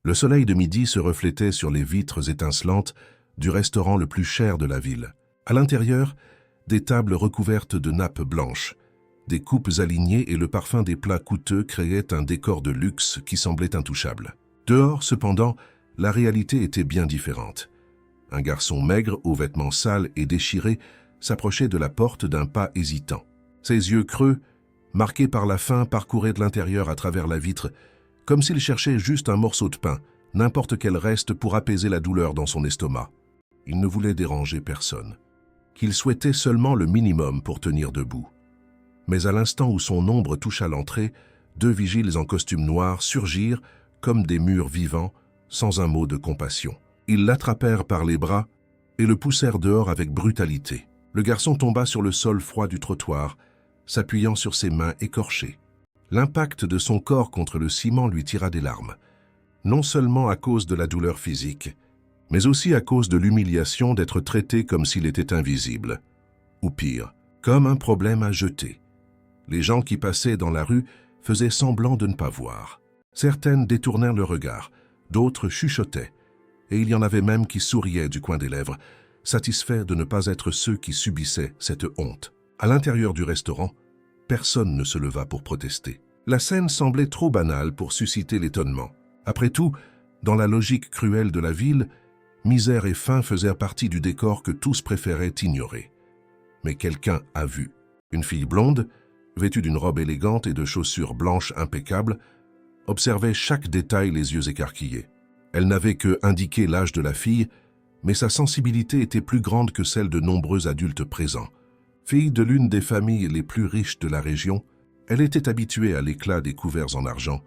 Le soleil de midi se reflétait sur les vitres étincelantes du restaurant le plus cher de la ville. À l'intérieur, des tables recouvertes de nappes blanches, des coupes alignées et le parfum des plats coûteux créaient un décor de luxe qui semblait intouchable. Dehors, cependant, la réalité était bien différente. Un garçon maigre, aux vêtements sales et déchirés, s'approchait de la porte d'un pas hésitant. Ses yeux creux, marqués par la faim, parcouraient de l'intérieur à travers la vitre, comme s'il cherchait juste un morceau de pain, n'importe quel reste pour apaiser la douleur dans son estomac. Il ne voulait déranger personne, qu'il souhaitait seulement le minimum pour tenir debout. Mais à l'instant où son ombre toucha l'entrée, 2 vigiles en costume noir surgirent comme des murs vivants, sans un mot de compassion. Ils l'attrapèrent par les bras et le poussèrent dehors avec brutalité. Le garçon tomba sur le sol froid du trottoir, s'appuyant sur ses mains écorchées. L'impact de son corps contre le ciment lui tira des larmes, non seulement à cause de la douleur physique, mais aussi à cause de l'humiliation d'être traité comme s'il était invisible, ou pire, comme un problème à jeter. Les gens qui passaient dans la rue faisaient semblant de ne pas voir. Certaines détournèrent le regard, d'autres chuchotaient, et il y en avait même qui souriaient du coin des lèvres, satisfaits de ne pas être ceux qui subissaient cette honte. À l'intérieur du restaurant, personne ne se leva pour protester. La scène semblait trop banale pour susciter l'étonnement. Après tout, dans la logique cruelle de la ville, misère et faim faisaient partie du décor que tous préféraient ignorer. Mais quelqu'un a vu. Une fille blonde, vêtue d'une robe élégante et de chaussures blanches impeccables, observait chaque détail les yeux écarquillés. Elle n'avait que indiqué l'âge de la fille, mais sa sensibilité était plus grande que celle de nombreux adultes présents. Fille de l'une des familles les plus riches de la région, elle était habituée à l'éclat des couverts en argent,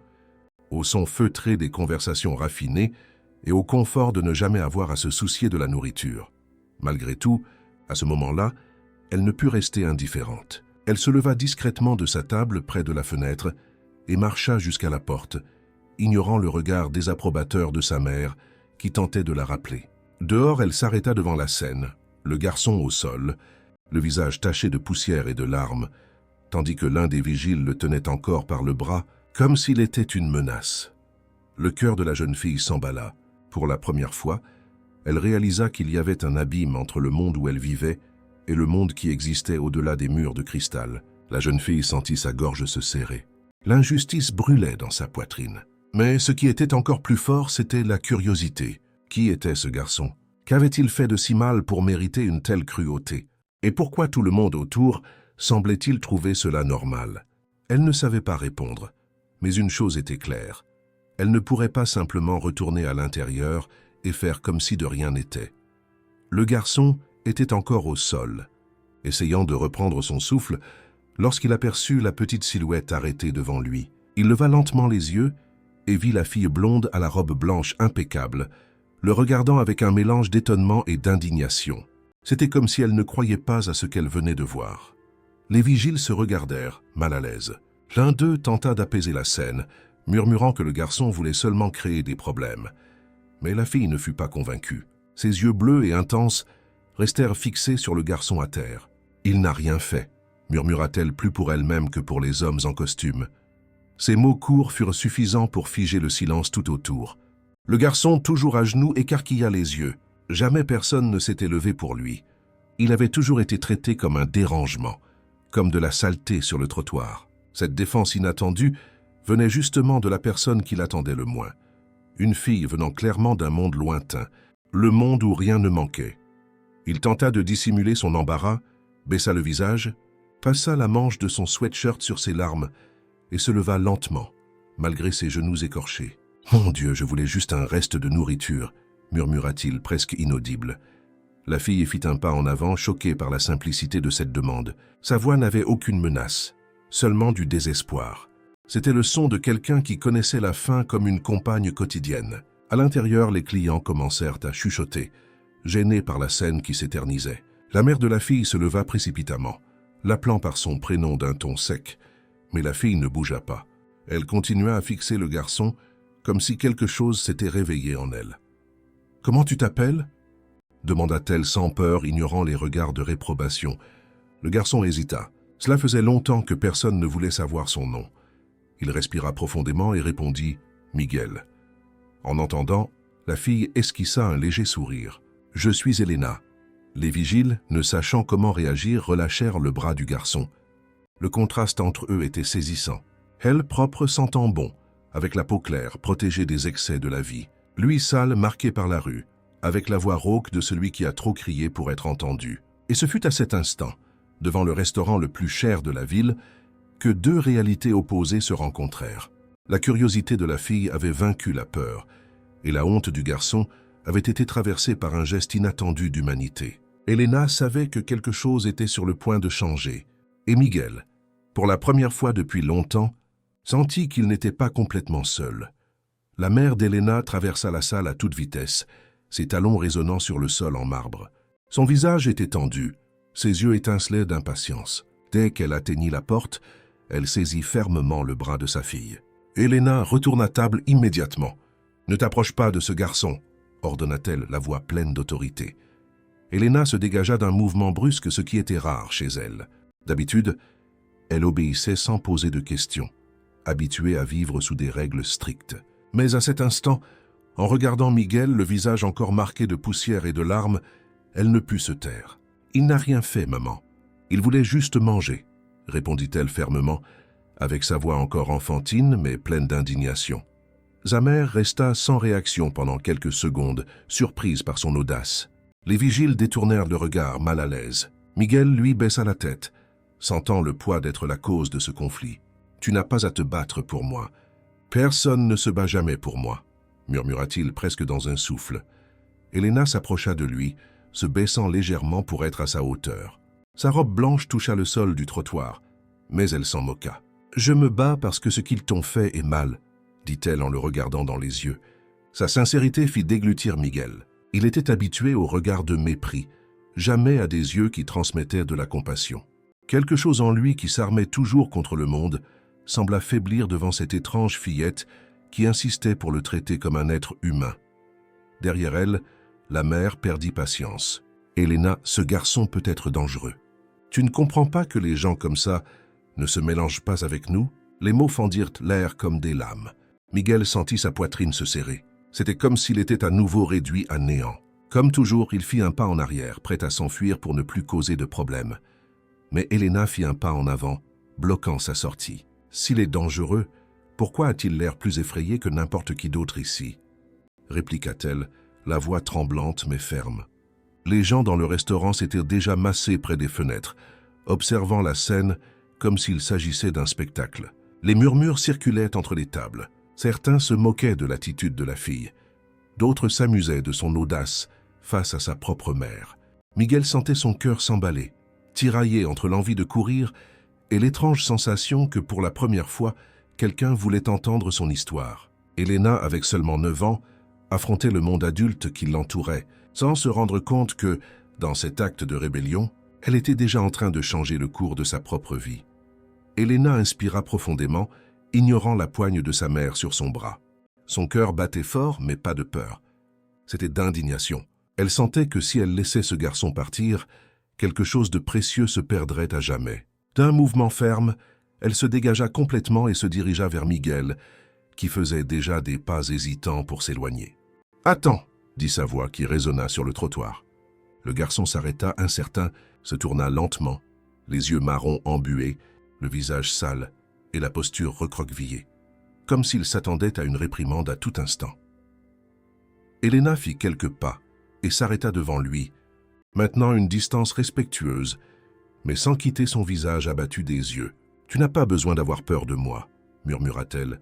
au son feutré des conversations raffinées et au confort de ne jamais avoir à se soucier de la nourriture. Malgré tout, à ce moment-là, elle ne put rester indifférente. Elle se leva discrètement de sa table près de la fenêtre et marcha jusqu'à la porte, ignorant le regard désapprobateur de sa mère qui tentait de la rappeler. Dehors, elle s'arrêta devant la scène, le garçon au sol, le visage taché de poussière et de larmes, tandis que l'un des vigiles le tenait encore par le bras, comme s'il était une menace. Le cœur de la jeune fille s'emballa. Pour la première fois, elle réalisa qu'il y avait un abîme entre le monde où elle vivait et le monde qui existait au-delà des murs de cristal. La jeune fille sentit sa gorge se serrer. L'injustice brûlait dans sa poitrine. Mais ce qui était encore plus fort, c'était la curiosité. Qui était ce garçon? Qu'avait-il fait de si mal pour mériter une telle cruauté? Et pourquoi tout le monde autour semblait-il trouver cela normal? Elle ne savait pas répondre, mais une chose était claire. Elle ne pourrait pas simplement retourner à l'intérieur et faire comme si de rien n'était. Le garçon était encore au sol, essayant de reprendre son souffle lorsqu'il aperçut la petite silhouette arrêtée devant lui. Il leva lentement les yeux et vit la fille blonde à la robe blanche impeccable, le regardant avec un mélange d'étonnement et d'indignation. C'était comme si elle ne croyait pas à ce qu'elle venait de voir. Les vigiles se regardèrent, mal à l'aise. L'un d'eux tenta d'apaiser la scène, murmurant que le garçon voulait seulement créer des problèmes. Mais la fille ne fut pas convaincue. Ses yeux bleus et intenses restèrent fixés sur le garçon à terre. « Il n'a rien fait », murmura-t-elle plus pour elle-même que pour les hommes en costume. Ces mots courts furent suffisants pour figer le silence tout autour. Le garçon, toujours à genoux, écarquilla les yeux. Jamais personne ne s'était levé pour lui. Il avait toujours été traité comme un dérangement, comme de la saleté sur le trottoir. Cette défense inattendue venait justement de la personne qui l'attendait le moins. Une fille venant clairement d'un monde lointain, le monde où rien ne manquait. Il tenta de dissimuler son embarras, baissa le visage, passa la manche de son sweatshirt sur ses larmes et se leva lentement, malgré ses genoux écorchés. « Mon Dieu, je voulais juste un reste de nourriture », murmura-t-il presque inaudible. La fille fit un pas en avant, choquée par la simplicité de cette demande. Sa voix n'avait aucune menace, seulement du désespoir. C'était le son de quelqu'un qui connaissait la faim comme une compagne quotidienne. À l'intérieur, les clients commencèrent à chuchoter, gênés par la scène qui s'éternisait. La mère de la fille se leva précipitamment, l'appelant par son prénom d'un ton sec, mais la fille ne bougea pas. Elle continua à fixer le garçon comme si quelque chose s'était réveillé en elle. « Comment tu t'appelles » demanda-t-elle sans peur, ignorant les regards de réprobation. Le garçon hésita. Cela faisait longtemps que personne ne voulait savoir son nom. Il respira profondément et répondit « Miguel ». En entendant, la fille esquissa un léger sourire. « Je suis Elena. » Les vigiles, ne sachant comment réagir, relâchèrent le bras du garçon. Le contraste entre eux était saisissant. Elle, propre, sentant bon, avec la peau claire, protégée des excès de la vie. Lui, sale, marqué par la rue, avec la voix rauque de celui qui a trop crié pour être entendu. Et ce fut à cet instant, devant le restaurant le plus cher de la ville, que deux réalités opposées se rencontrèrent. La curiosité de la fille avait vaincu la peur, et la honte du garçon avait été traversée par un geste inattendu d'humanité. Elena savait que quelque chose était sur le point de changer, et Miguel, pour la première fois depuis longtemps, sentit qu'il n'était pas complètement seul. La mère d'Elena traversa la salle à toute vitesse, ses talons résonnant sur le sol en marbre. Son visage était tendu, ses yeux étincelaient d'impatience. Dès qu'elle atteignit la porte, elle saisit fermement le bras de sa fille. Elena retourna à table immédiatement. « Ne t'approche pas de ce garçon », ordonna-t-elle, la voix pleine d'autorité. Elena se dégagea d'un mouvement brusque, ce qui était rare chez elle. D'habitude, elle obéissait sans poser de questions, habituée à vivre sous des règles strictes. Mais à cet instant, en regardant Miguel, le visage encore marqué de poussière et de larmes, elle ne put se taire. « Il n'a rien fait, maman. Il voulait juste manger », répondit-elle fermement, avec sa voix encore enfantine mais pleine d'indignation. Zamer resta sans réaction pendant quelques secondes, surprise par son audace. Les vigiles détournèrent le regard, mal à l'aise. Miguel, lui, baissa la tête, sentant le poids d'être la cause de ce conflit. « Tu n'as pas à te battre pour moi. Personne ne se bat jamais pour moi, » murmura-t-il presque dans un souffle. Elena s'approcha de lui, se baissant légèrement pour être à sa hauteur. Sa robe blanche toucha le sol du trottoir, mais elle s'en moqua. « Je me bats parce que ce qu'ils t'ont fait est mal, » dit-elle en le regardant dans les yeux. Sa sincérité fit déglutir Miguel. Il était habitué au regard de mépris, jamais à des yeux qui transmettaient de la compassion. Quelque chose en lui qui s'armait toujours contre le monde sembla faiblir devant cette étrange fillette qui insistait pour le traiter comme un être humain. Derrière elle, la mère perdit patience. « Elena, ce garçon peut être dangereux. Tu ne comprends pas que les gens comme ça ne se mélangent pas avec nous ?» Les mots fendirent l'air comme des lames. Miguel sentit sa poitrine se serrer. C'était comme s'il était à nouveau réduit à néant. Comme toujours, il fit un pas en arrière, prêt à s'enfuir pour ne plus causer de problème. Mais Elena fit un pas en avant, bloquant sa sortie. « S'il est dangereux, pourquoi a-t-il l'air plus effrayé que n'importe qui d'autre ici ?» répliqua-t-elle, la voix tremblante mais ferme. Les gens dans le restaurant s'étaient déjà massés près des fenêtres, observant la scène comme s'il s'agissait d'un spectacle. Les murmures circulaient entre les tables. Certains se moquaient de l'attitude de la fille. D'autres s'amusaient de son audace face à sa propre mère. Miguel sentait son cœur s'emballer, tiraillé entre l'envie de courir et l'étrange sensation que pour la première fois, quelqu'un voulait entendre son histoire. Elena, avec seulement 9 ans, affrontait le monde adulte qui l'entourait, sans se rendre compte que, dans cet acte de rébellion, elle était déjà en train de changer le cours de sa propre vie. Elena inspira profondément, ignorant la poigne de sa mère sur son bras. Son cœur battait fort, mais pas de peur. C'était d'indignation. Elle sentait que si elle laissait ce garçon partir, quelque chose de précieux se perdrait à jamais. D'un mouvement ferme, elle se dégagea complètement et se dirigea vers Miguel, qui faisait déjà des pas hésitants pour s'éloigner. « Attends !» dit sa voix qui résonna sur le trottoir. Le garçon s'arrêta incertain, se tourna lentement, les yeux marrons embués, le visage sale et la posture recroquevillée, comme s'il s'attendait à une réprimande à tout instant. Elena fit quelques pas et s'arrêta devant lui, maintenant une distance respectueuse, mais sans quitter son visage abattu des yeux. « Tu n'as pas besoin d'avoir peur de moi, » murmura-t-elle,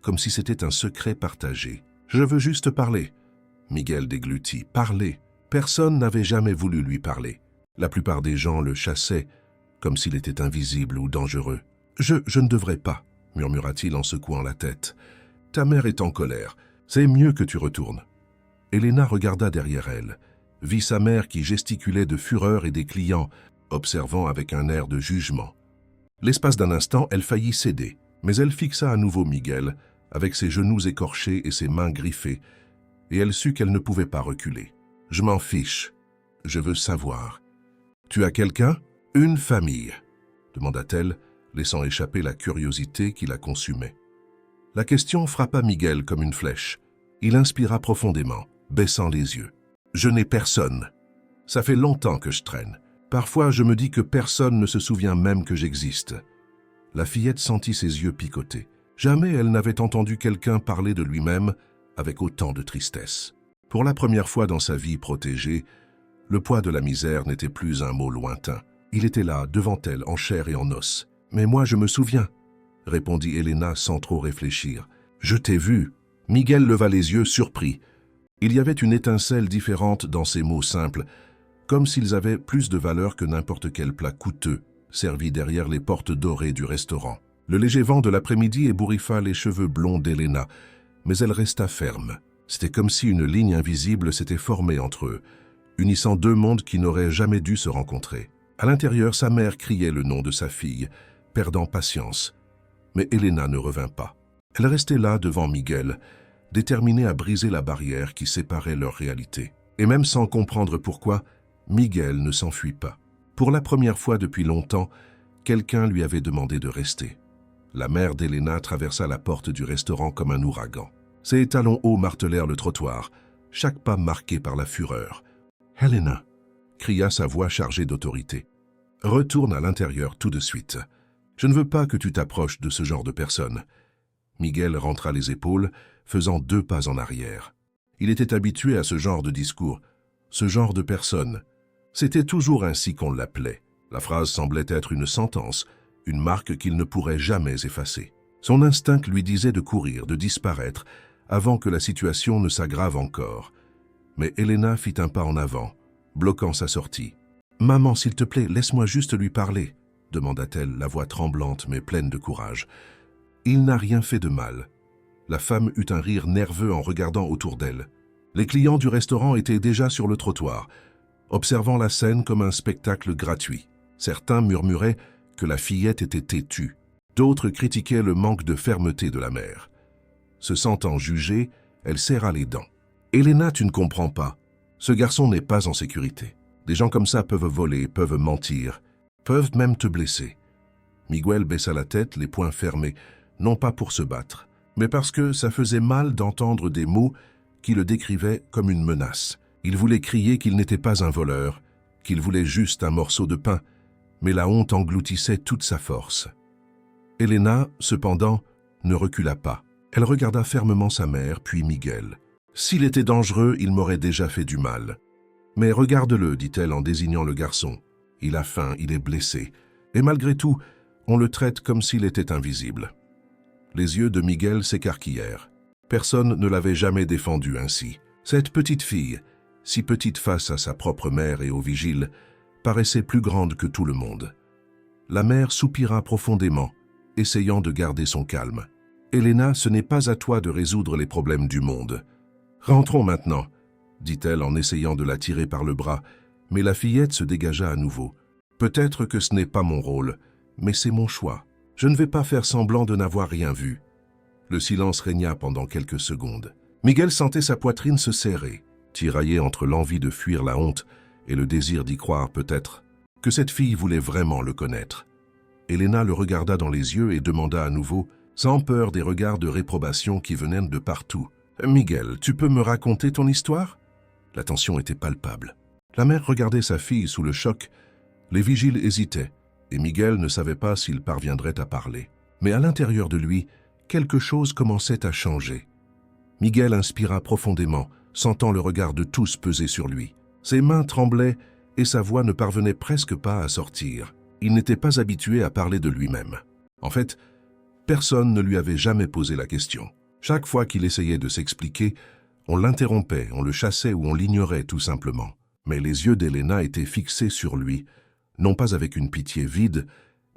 comme si c'était un secret partagé. « Je veux juste parler. » Miguel déglutit. « Parler. » Personne n'avait jamais voulu lui parler. La plupart des gens le chassaient, comme s'il était invisible ou dangereux. « Je ne devrais pas, » murmura-t-il en secouant la tête. « Ta mère est en colère. C'est mieux que tu retournes. » Elena regarda derrière elle, vit sa mère qui gesticulait de fureur et des clients, observant avec un air de jugement. L'espace d'un instant, elle faillit céder, mais elle fixa à nouveau Miguel, avec ses genoux écorchés et ses mains griffées, et elle sut qu'elle ne pouvait pas reculer. « Je m'en fiche. Je veux savoir. Tu as quelqu'un ? Une famille ?» demanda-t-elle, laissant échapper la curiosité qui la consumait. La question frappa Miguel comme une flèche. Il inspira profondément, baissant les yeux. « Je n'ai personne. Ça fait longtemps que je traîne. Parfois, je me dis que personne ne se souvient même que j'existe. » La fillette sentit ses yeux picoter. Jamais elle n'avait entendu quelqu'un parler de lui-même avec autant de tristesse. Pour la première fois dans sa vie protégée, le poids de la misère n'était plus un mot lointain. Il était là, devant elle, en chair et en os. « Mais moi, je me souviens », répondit Elena sans trop réfléchir. « Je t'ai vu. » Miguel leva les yeux, surpris. Il y avait une étincelle différente dans ces mots simples, comme s'ils avaient plus de valeur que n'importe quel plat coûteux, servi derrière les portes dorées du restaurant. Le léger vent de l'après-midi ébouriffa les cheveux blonds d'Elena, mais elle resta ferme. C'était comme si une ligne invisible s'était formée entre eux, unissant deux mondes qui n'auraient jamais dû se rencontrer. À l'intérieur, sa mère criait le nom de sa fille, perdant patience. Mais Elena ne revint pas. Elle restait là devant Miguel, déterminée à briser la barrière qui séparait leur réalité. Et même sans comprendre pourquoi, Miguel ne s'enfuit pas. Pour la première fois depuis longtemps, quelqu'un lui avait demandé de rester. La mère d'Elena traversa la porte du restaurant comme un ouragan. Ses talons hauts martelèrent le trottoir, chaque pas marqué par la fureur. « Helena !» cria sa voix chargée d'autorité. « Retourne à l'intérieur tout de suite. Je ne veux pas que tu t'approches de ce genre de personne. » Miguel rentra les épaules, faisant 2 pas en arrière. Il était habitué à ce genre de discours, ce genre de personne. C'était toujours ainsi qu'on l'appelait. La phrase semblait être une sentence, une marque qu'il ne pourrait jamais effacer. Son instinct lui disait de courir, de disparaître, avant que la situation ne s'aggrave encore. Mais Elena fit un pas en avant, bloquant sa sortie. « Maman, s'il te plaît, laisse-moi juste lui parler », demanda-t-elle, la voix tremblante mais pleine de courage. Il n'a rien fait de mal. La femme eut un rire nerveux en regardant autour d'elle. Les clients du restaurant étaient déjà sur le trottoir, observant la scène comme un spectacle gratuit. Certains murmuraient que la fillette était têtue. D'autres critiquaient le manque de fermeté de la mère. Se sentant jugée, elle serra les dents. « Elena, tu ne comprends pas. Ce garçon n'est pas en sécurité. Des gens comme ça peuvent voler, peuvent mentir, peuvent même te blesser. » Miguel baissa la tête, les poings fermés, non pas pour se battre, mais parce que ça faisait mal d'entendre des mots qui le décrivaient comme une menace. Il voulait crier qu'il n'était pas un voleur, qu'il voulait juste un morceau de pain, mais la honte engloutissait toute sa force. Elena, cependant, ne recula pas. Elle regarda fermement sa mère, puis Miguel. « S'il était dangereux, il m'aurait déjà fait du mal. »« Mais regarde-le, dit-elle en désignant le garçon. Il a faim, il est blessé. Et malgré tout, on le traite comme s'il était invisible. » Les yeux de Miguel s'écarquillèrent. Personne ne l'avait jamais défendu ainsi. Cette petite fille, si petite face à sa propre mère et au vigile, paraissait plus grande que tout le monde. La mère soupira profondément, essayant de garder son calme. « Elena, ce n'est pas à toi de résoudre les problèmes du monde. Rentrons maintenant, » dit-elle en essayant de la tirer par le bras, mais la fillette se dégagea à nouveau. « Peut-être que ce n'est pas mon rôle, mais c'est mon choix. Je ne vais pas faire semblant de n'avoir rien vu. » Le silence régna pendant quelques secondes. Miguel sentait sa poitrine se serrer, tiraillé entre l'envie de fuir la honte et le désir d'y croire peut-être, que cette fille voulait vraiment le connaître. Elena le regarda dans les yeux et demanda à nouveau, sans peur des regards de réprobation qui venaient de partout. « Miguel, tu peux me raconter ton histoire ?» La tension était palpable. La mère regardait sa fille sous le choc. Les vigiles hésitaient, et Miguel ne savait pas s'il parviendrait à parler. Mais à l'intérieur de lui, quelque chose commençait à changer. Miguel inspira profondément, sentant le regard de tous peser sur lui. Ses mains tremblaient et sa voix ne parvenait presque pas à sortir. Il n'était pas habitué à parler de lui-même. En fait, personne ne lui avait jamais posé la question. Chaque fois qu'il essayait de s'expliquer, on l'interrompait, on le chassait ou on l'ignorait tout simplement. Mais les yeux d'Elena étaient fixés sur lui, non pas avec une pitié vide,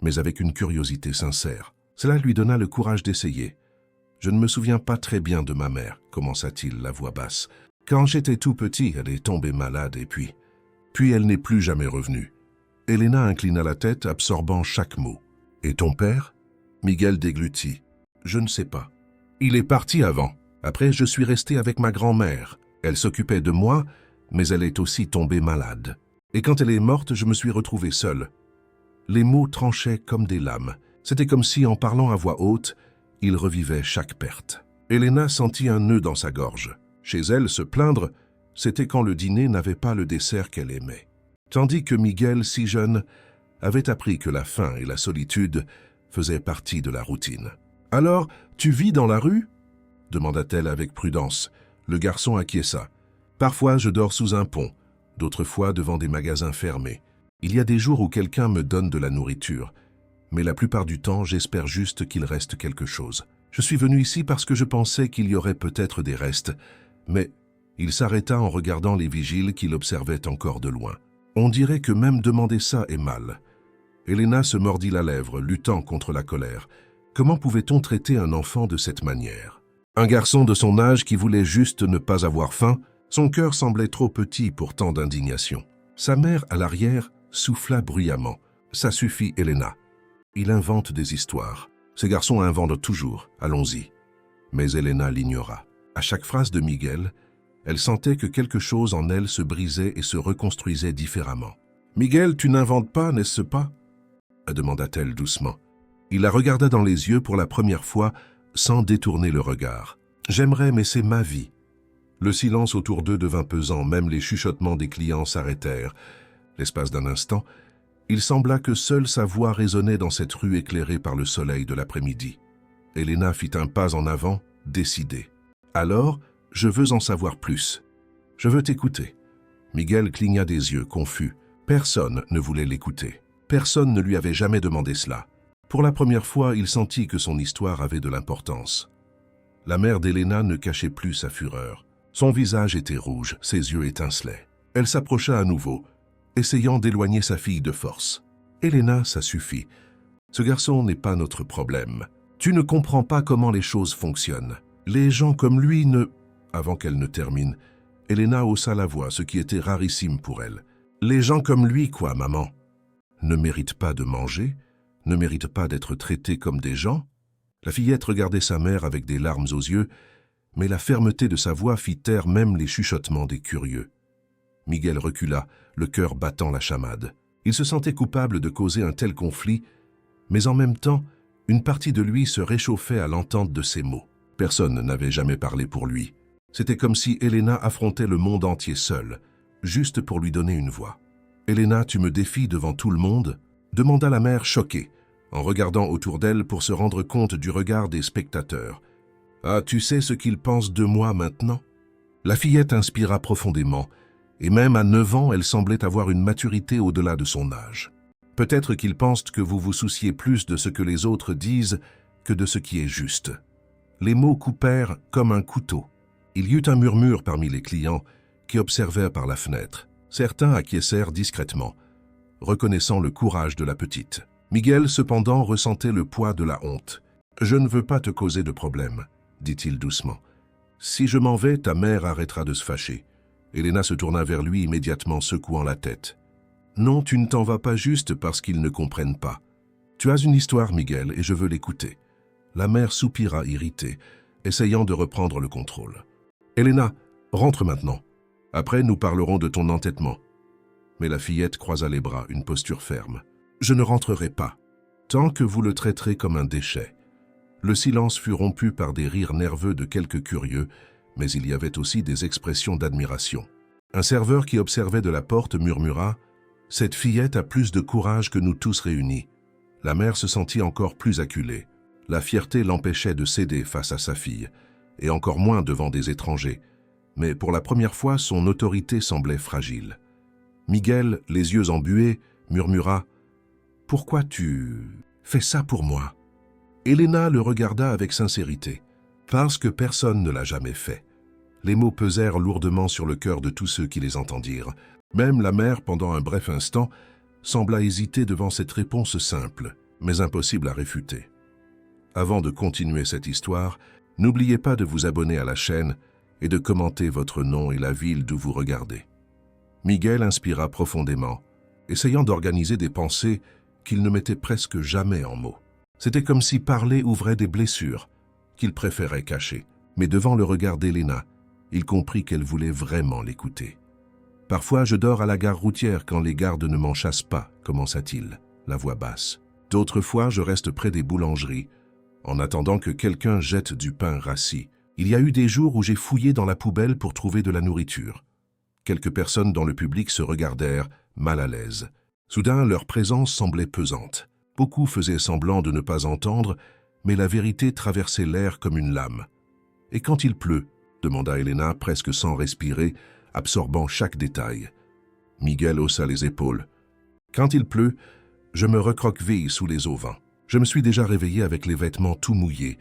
mais avec une curiosité sincère. Cela lui donna le courage d'essayer. « Je ne me souviens pas très bien de ma mère, » commença-t-il, la voix basse. « Quand j'étais tout petit, elle est tombée malade et puis elle n'est plus jamais revenue. » Elena inclina la tête, absorbant chaque mot. « Et ton père ?» Miguel déglutit. « Je ne sais pas. Il est parti avant. Après, je suis resté avec ma grand-mère. Elle s'occupait de moi, mais elle est aussi tombée malade. Et quand elle est morte, je me suis retrouvé seul. » Les mots tranchaient comme des lames. C'était comme si, en parlant à voix haute, il revivait chaque perte. Elena sentit un nœud dans sa gorge. Chez elle, se plaindre, c'était quand le dîner n'avait pas le dessert qu'elle aimait. Tandis que Miguel, si jeune, avait appris que la faim et la solitude faisaient partie de la routine. « Alors, tu vis dans la rue ?» demanda-t-elle avec prudence. Le garçon acquiesça. « Parfois, je dors sous un pont, d'autres fois devant des magasins fermés. Il y a des jours où quelqu'un me donne de la nourriture, mais la plupart du temps, j'espère juste qu'il reste quelque chose. Je suis venu ici parce que je pensais qu'il y aurait peut-être des restes, mais il s'arrêta en regardant les vigiles qu'il observait encore de loin. On dirait que même demander ça est mal. » Elena se mordit la lèvre, luttant contre la colère. Comment pouvait-on traiter un enfant de cette manière? Un garçon de son âge qui voulait juste ne pas avoir faim, son cœur semblait trop petit pour tant d'indignation. Sa mère, à l'arrière, souffla bruyamment. « Ça suffit, Elena. Il invente des histoires. Ces garçons inventent toujours, allons-y. » Mais Elena l'ignora. À chaque phrase de Miguel, elle sentait que quelque chose en elle se brisait et se reconstruisait différemment. « Miguel, tu n'inventes pas, n'est-ce pas ?» demanda-t-elle doucement. Il la regarda dans les yeux pour la première fois, sans détourner le regard. « J'aimerais, mais c'est ma vie. » Le silence autour d'eux devint pesant, même les chuchotements des clients s'arrêtèrent. L'espace d'un instant, il sembla que seule sa voix résonnait dans cette rue éclairée par le soleil de l'après-midi. Elena fit un pas en avant, décidée. « Alors, je veux en savoir plus. Je veux t'écouter. » Miguel cligna des yeux, confus. Personne ne voulait l'écouter. Personne ne lui avait jamais demandé cela. Pour la première fois, il sentit que son histoire avait de l'importance. La mère d'Elena ne cachait plus sa fureur. Son visage était rouge, ses yeux étincelaient. Elle s'approcha à nouveau, essayant d'éloigner sa fille de force. « Elena, ça suffit. Ce garçon n'est pas notre problème. Tu ne comprends pas comment les choses fonctionnent. Les gens comme lui ne... » Avant qu'elle ne termine, Elena haussa la voix, ce qui était rarissime pour elle. « Les gens comme lui, quoi, maman? Ne méritent pas de manger? Ne méritent pas d'être traités comme des gens ?» La fillette regardait sa mère avec des larmes aux yeux, mais la fermeté de sa voix fit taire même les chuchotements des curieux. Miguel recula, le cœur battant la chamade. Il se sentait coupable de causer un tel conflit, mais en même temps, une partie de lui se réchauffait à l'entente de ces mots. Personne n'avait jamais parlé pour lui. C'était comme si Elena affrontait le monde entier seule, juste pour lui donner une voix. « Elena, tu me défies devant tout le monde ?» demanda la mère choquée, en regardant autour d'elle pour se rendre compte du regard des spectateurs. « Ah, tu sais ce qu'ils pensent de moi maintenant ?» La fillette inspira profondément, et même à 9 ans, elle semblait avoir une maturité au-delà de son âge. « Peut-être qu'ils pensent que vous vous souciez plus de ce que les autres disent que de ce qui est juste. » Les mots coupèrent comme un couteau. Il y eut un murmure parmi les clients qui observèrent par la fenêtre. Certains acquiescèrent discrètement, reconnaissant le courage de la petite. Miguel, cependant, ressentait le poids de la honte. « Je ne veux pas te causer de problème, » dit-il doucement. « Si je m'en vais, ta mère arrêtera de se fâcher. » Elena se tourna vers lui immédiatement, secouant la tête. « Non, tu ne t'en vas pas juste parce qu'ils ne comprennent pas. Tu as une histoire, Miguel, et je veux l'écouter. » La mère soupira irritée, essayant de reprendre le contrôle. « Elena, rentre maintenant. Après, nous parlerons de ton entêtement. » Mais la fillette croisa les bras, une posture ferme. « Je ne rentrerai pas, tant que vous le traiterez comme un déchet. » Le silence fut rompu par des rires nerveux de quelques curieux, mais il y avait aussi des expressions d'admiration. Un serveur qui observait de la porte murmura « Cette fillette a plus de courage que nous tous réunis. » La mère se sentit encore plus acculée. La fierté l'empêchait de céder face à sa fille, et encore moins devant des étrangers. Mais pour la première fois, son autorité semblait fragile. Miguel, les yeux embués, murmura « Pourquoi tu fais ça pour moi ?» Elena le regarda avec sincérité. « Parce que personne ne l'a jamais fait. » Les mots pesèrent lourdement sur le cœur de tous ceux qui les entendirent. Même la mère, pendant un bref instant, sembla hésiter devant cette réponse simple, mais impossible à réfuter. Avant de continuer cette histoire, n'oubliez pas de vous abonner à la chaîne et de commenter votre nom et la ville d'où vous regardez. Miguel inspira profondément, essayant d'organiser des pensées qu'il ne mettait presque jamais en mots. C'était comme si parler ouvrait des blessures qu'il préférait cacher. Mais devant le regard d'Elena, il comprit qu'elle voulait vraiment l'écouter. « Parfois, je dors à la gare routière quand les gardes ne m'en chassent pas, commença-t-il, la voix basse. D'autres fois, je reste près des boulangeries, en attendant que quelqu'un jette du pain rassis. Il y a eu des jours où j'ai fouillé dans la poubelle pour trouver de la nourriture. Quelques personnes dans le public se regardèrent, mal à l'aise. Soudain, leur présence semblait pesante. Beaucoup faisaient semblant de ne pas entendre, mais la vérité traversait l'air comme une lame. « Et quand il pleut ?» demanda Elena, presque sans respirer, absorbant chaque détail. Miguel haussa les épaules. « Quand il pleut, je me recroqueville sous les auvents. Je me suis déjà réveillé avec les vêtements tout mouillés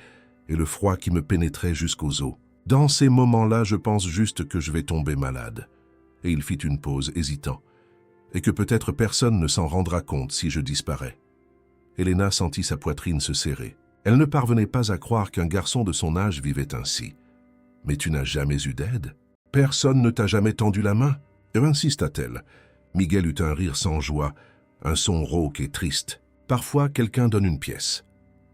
et le froid qui me pénétrait jusqu'aux os. Dans ces moments-là, je pense juste que je vais tomber malade. » Et il fit une pause, hésitant. « Et que peut-être personne ne s'en rendra compte si je disparais. » Elena sentit sa poitrine se serrer. Elle ne parvenait pas à croire qu'un garçon de son âge vivait ainsi. « Mais tu n'as jamais eu d'aide? Personne ne t'a jamais tendu la main ?» insista-t-elle. Miguel eut un rire sans joie, un son rauque et triste. « Parfois, quelqu'un donne une pièce.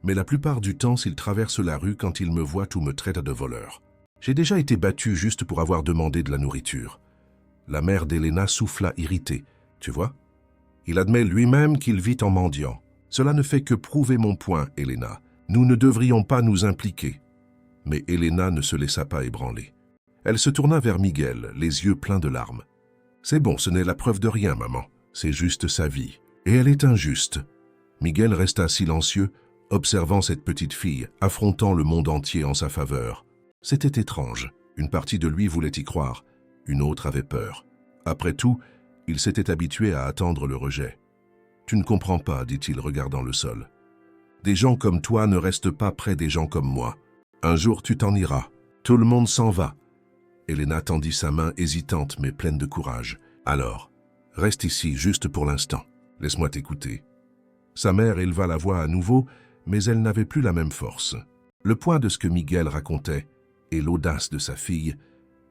Mais la plupart du temps, s'il traverse la rue quand il me voit ou me traite de voleur. J'ai déjà été battu juste pour avoir demandé de la nourriture. » La mère d'Elena souffla irritée. « Tu vois? Il admet lui-même qu'il vit en mendiant. Cela ne fait que prouver mon point, Elena. Nous ne devrions pas nous impliquer. » Mais Elena ne se laissa pas ébranler. Elle se tourna vers Miguel, les yeux pleins de larmes. « C'est bon, ce n'est la preuve de rien, maman. C'est juste sa vie. Et elle est injuste. » Miguel resta silencieux, observant cette petite fille, affrontant le monde entier en sa faveur. C'était étrange. Une partie de lui voulait y croire. Une autre avait peur. Après tout, il s'était habitué à attendre le rejet. « Tu ne comprends pas, dit-il, regardant le sol. Des gens comme toi ne restent pas près des gens comme moi. Un jour, tu t'en iras. Tout le monde s'en va. » Elena tendit sa main hésitante mais pleine de courage. « Alors, reste ici juste pour l'instant. Laisse-moi t'écouter. » Sa mère éleva la voix à nouveau, mais elle n'avait plus la même force. Le poids de ce que Miguel racontait et l'audace de sa fille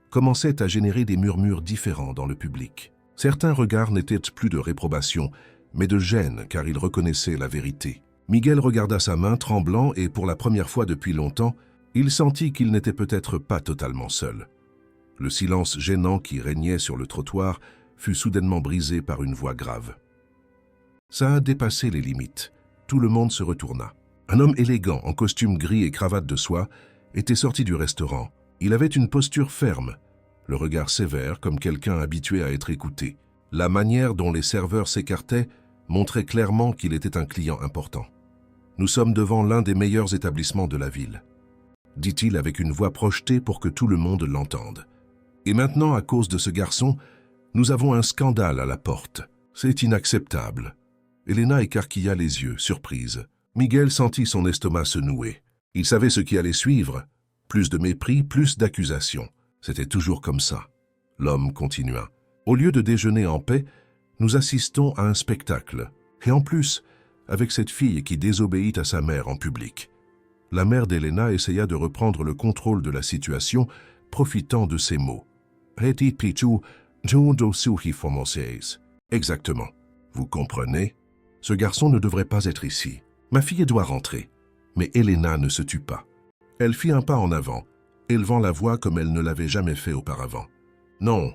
commençaient à générer des murmures différents dans le public. Certains regards n'étaient plus de réprobation, mais de gêne car ils reconnaissaient la vérité. Miguel regarda sa main tremblant et pour la première fois depuis longtemps, il sentit qu'il n'était peut-être pas totalement seul. Le silence gênant qui régnait sur le trottoir fut soudainement brisé par une voix grave. Ça a dépassé les limites. Tout le monde se retourna. Un homme élégant, en costume gris et cravate de soie, était sorti du restaurant. Il avait une posture ferme, le regard sévère comme quelqu'un habitué à être écouté. La manière dont les serveurs s'écartaient montrait clairement qu'il était un client important. « Nous sommes devant l'un des meilleurs établissements de la ville, » dit-il avec une voix projetée pour que tout le monde l'entende. « Et maintenant, à cause de ce garçon, nous avons un scandale à la porte. C'est inacceptable. » Elena écarquilla les yeux, surprise. Miguel sentit son estomac se nouer. Il savait ce qui allait suivre. Plus de mépris, plus d'accusations. C'était toujours comme ça. L'homme continua. « Au lieu de déjeuner en paix, nous assistons à un spectacle. Et en plus, avec cette fille qui désobéit à sa mère en public. » La mère d'Elena essaya de reprendre le contrôle de la situation, profitant de ces mots. « Exactement. Vous comprenez? Ce garçon ne devrait pas être ici. Ma fille doit rentrer. » Mais Elena ne se tut pas. Elle fit un pas en avant, élevant la voix comme elle ne l'avait jamais fait auparavant. « Non,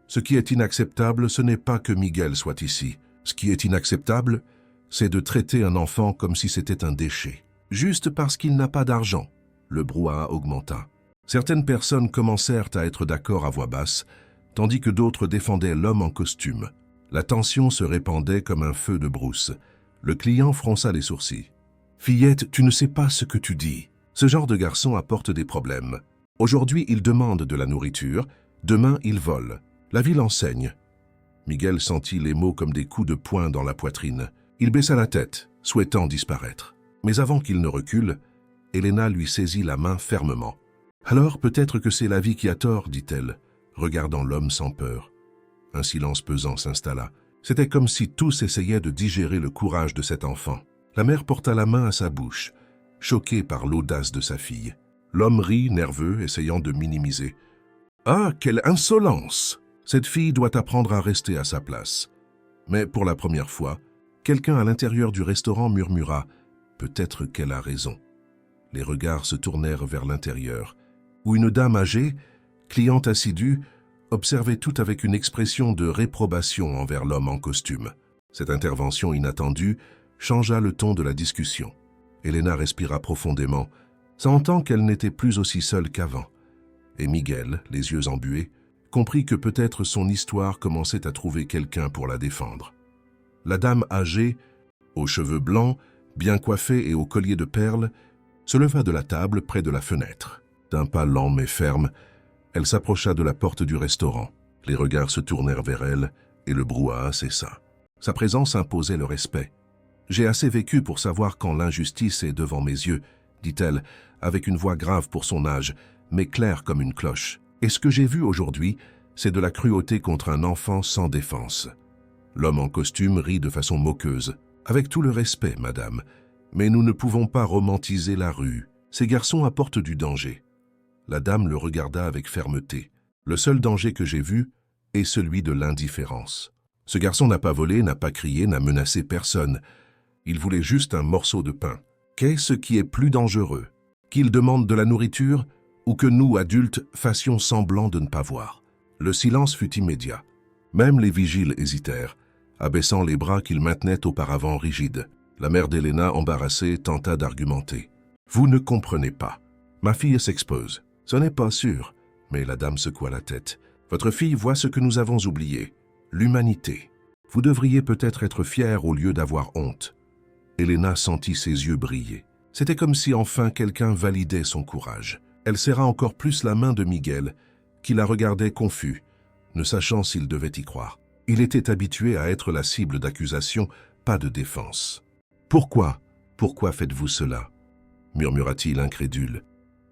ce qui est inacceptable, ce n'est pas que Miguel soit ici. Ce qui est inacceptable, c'est de traiter un enfant comme si c'était un déchet. Juste parce qu'il n'a pas d'argent. » Le brouhaha augmenta. Certaines personnes commencèrent à être d'accord à voix basse, tandis que d'autres défendaient l'homme en costume. La tension se répandait comme un feu de brousse. Le client fronça les sourcils. « Fillette, tu ne sais pas ce que tu dis. Ce genre de garçon apporte des problèmes. Aujourd'hui, il demande de la nourriture. Demain, il vole. La ville enseigne. » Miguel sentit les mots comme des coups de poing dans la poitrine. Il baissa la tête, souhaitant disparaître. Mais avant qu'il ne recule, Elena lui saisit la main fermement. « Alors, peut-être que c'est la vie qui a tort, dit-elle, regardant l'homme sans peur. » Un silence pesant s'installa. C'était comme si tous essayaient de digérer le courage de cet enfant. La mère porta la main à sa bouche, choquée par l'audace de sa fille. L'homme rit, nerveux, essayant de minimiser. « Ah, quelle insolence! Cette fille doit apprendre à rester à sa place. » Mais pour la première fois, quelqu'un à l'intérieur du restaurant murmura « Peut-être qu'elle a raison. » Les regards se tournèrent vers l'intérieur, où une dame âgée, cliente assidue, observait tout avec une expression de réprobation envers l'homme en costume. Cette intervention inattendue changea le ton de la discussion. Elena respira profondément, sentant qu'elle n'était plus aussi seule qu'avant. Et Miguel, les yeux embués, comprit que peut-être son histoire commençait à trouver quelqu'un pour la défendre. La dame âgée, aux cheveux blancs, bien coiffée et au collier de perles, se leva de la table près de la fenêtre. D'un pas lent mais ferme, elle s'approcha de la porte du restaurant. Les regards se tournèrent vers elle et le brouhaha cessa. Sa présence imposait le respect. « J'ai assez vécu pour savoir quand l'injustice est devant mes yeux », dit-elle, avec une voix grave pour son âge, mais claire comme une cloche. « Et ce que j'ai vu aujourd'hui, c'est de la cruauté contre un enfant sans défense. » L'homme en costume rit de façon moqueuse. « Avec tout le respect, madame, mais nous ne pouvons pas romantiser la rue. Ces garçons apportent du danger. » La dame le regarda avec fermeté. « Le seul danger que j'ai vu est celui de l'indifférence. Ce garçon n'a pas volé, n'a pas crié, n'a menacé personne. Il voulait juste un morceau de pain. Qu'est-ce qui est plus dangereux? Qu'il demande de la nourriture ou que nous, adultes, fassions semblant de ne pas voir? » Le silence fut immédiat. Même les vigiles hésitèrent, abaissant les bras qu'ils maintenaient auparavant rigides. La mère d'Elena, embarrassée, tenta d'argumenter. « Vous ne comprenez pas. Ma fille s'expose. Ce n'est pas sûr. » Mais la dame secoua la tête. « Votre fille voit ce que nous avons oublié. L'humanité. Vous devriez peut-être être fière au lieu d'avoir honte. » Elena sentit ses yeux briller. C'était comme si enfin quelqu'un validait son courage. Elle serra encore plus la main de Miguel, qui la regardait confus, ne sachant s'il devait y croire. Il était habitué à être la cible d'accusations, pas de défense. « Pourquoi? Pourquoi faites-vous cela ?» murmura-t-il incrédule.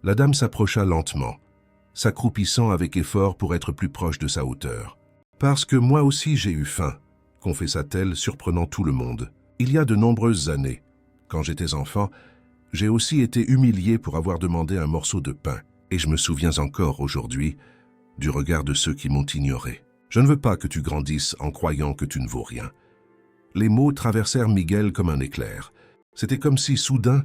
La dame s'approcha lentement, s'accroupissant avec effort pour être plus proche de sa hauteur. « Parce que moi aussi j'ai eu faim », confessa-t-elle, surprenant tout le monde. « Il y a de nombreuses années, quand j'étais enfant, j'ai aussi été humilié pour avoir demandé un morceau de pain, et je me souviens encore aujourd'hui du regard de ceux qui m'ont ignoré. Je ne veux pas que tu grandisses en croyant que tu ne vaux rien. » Les mots traversèrent Miguel comme un éclair. C'était comme si, soudain,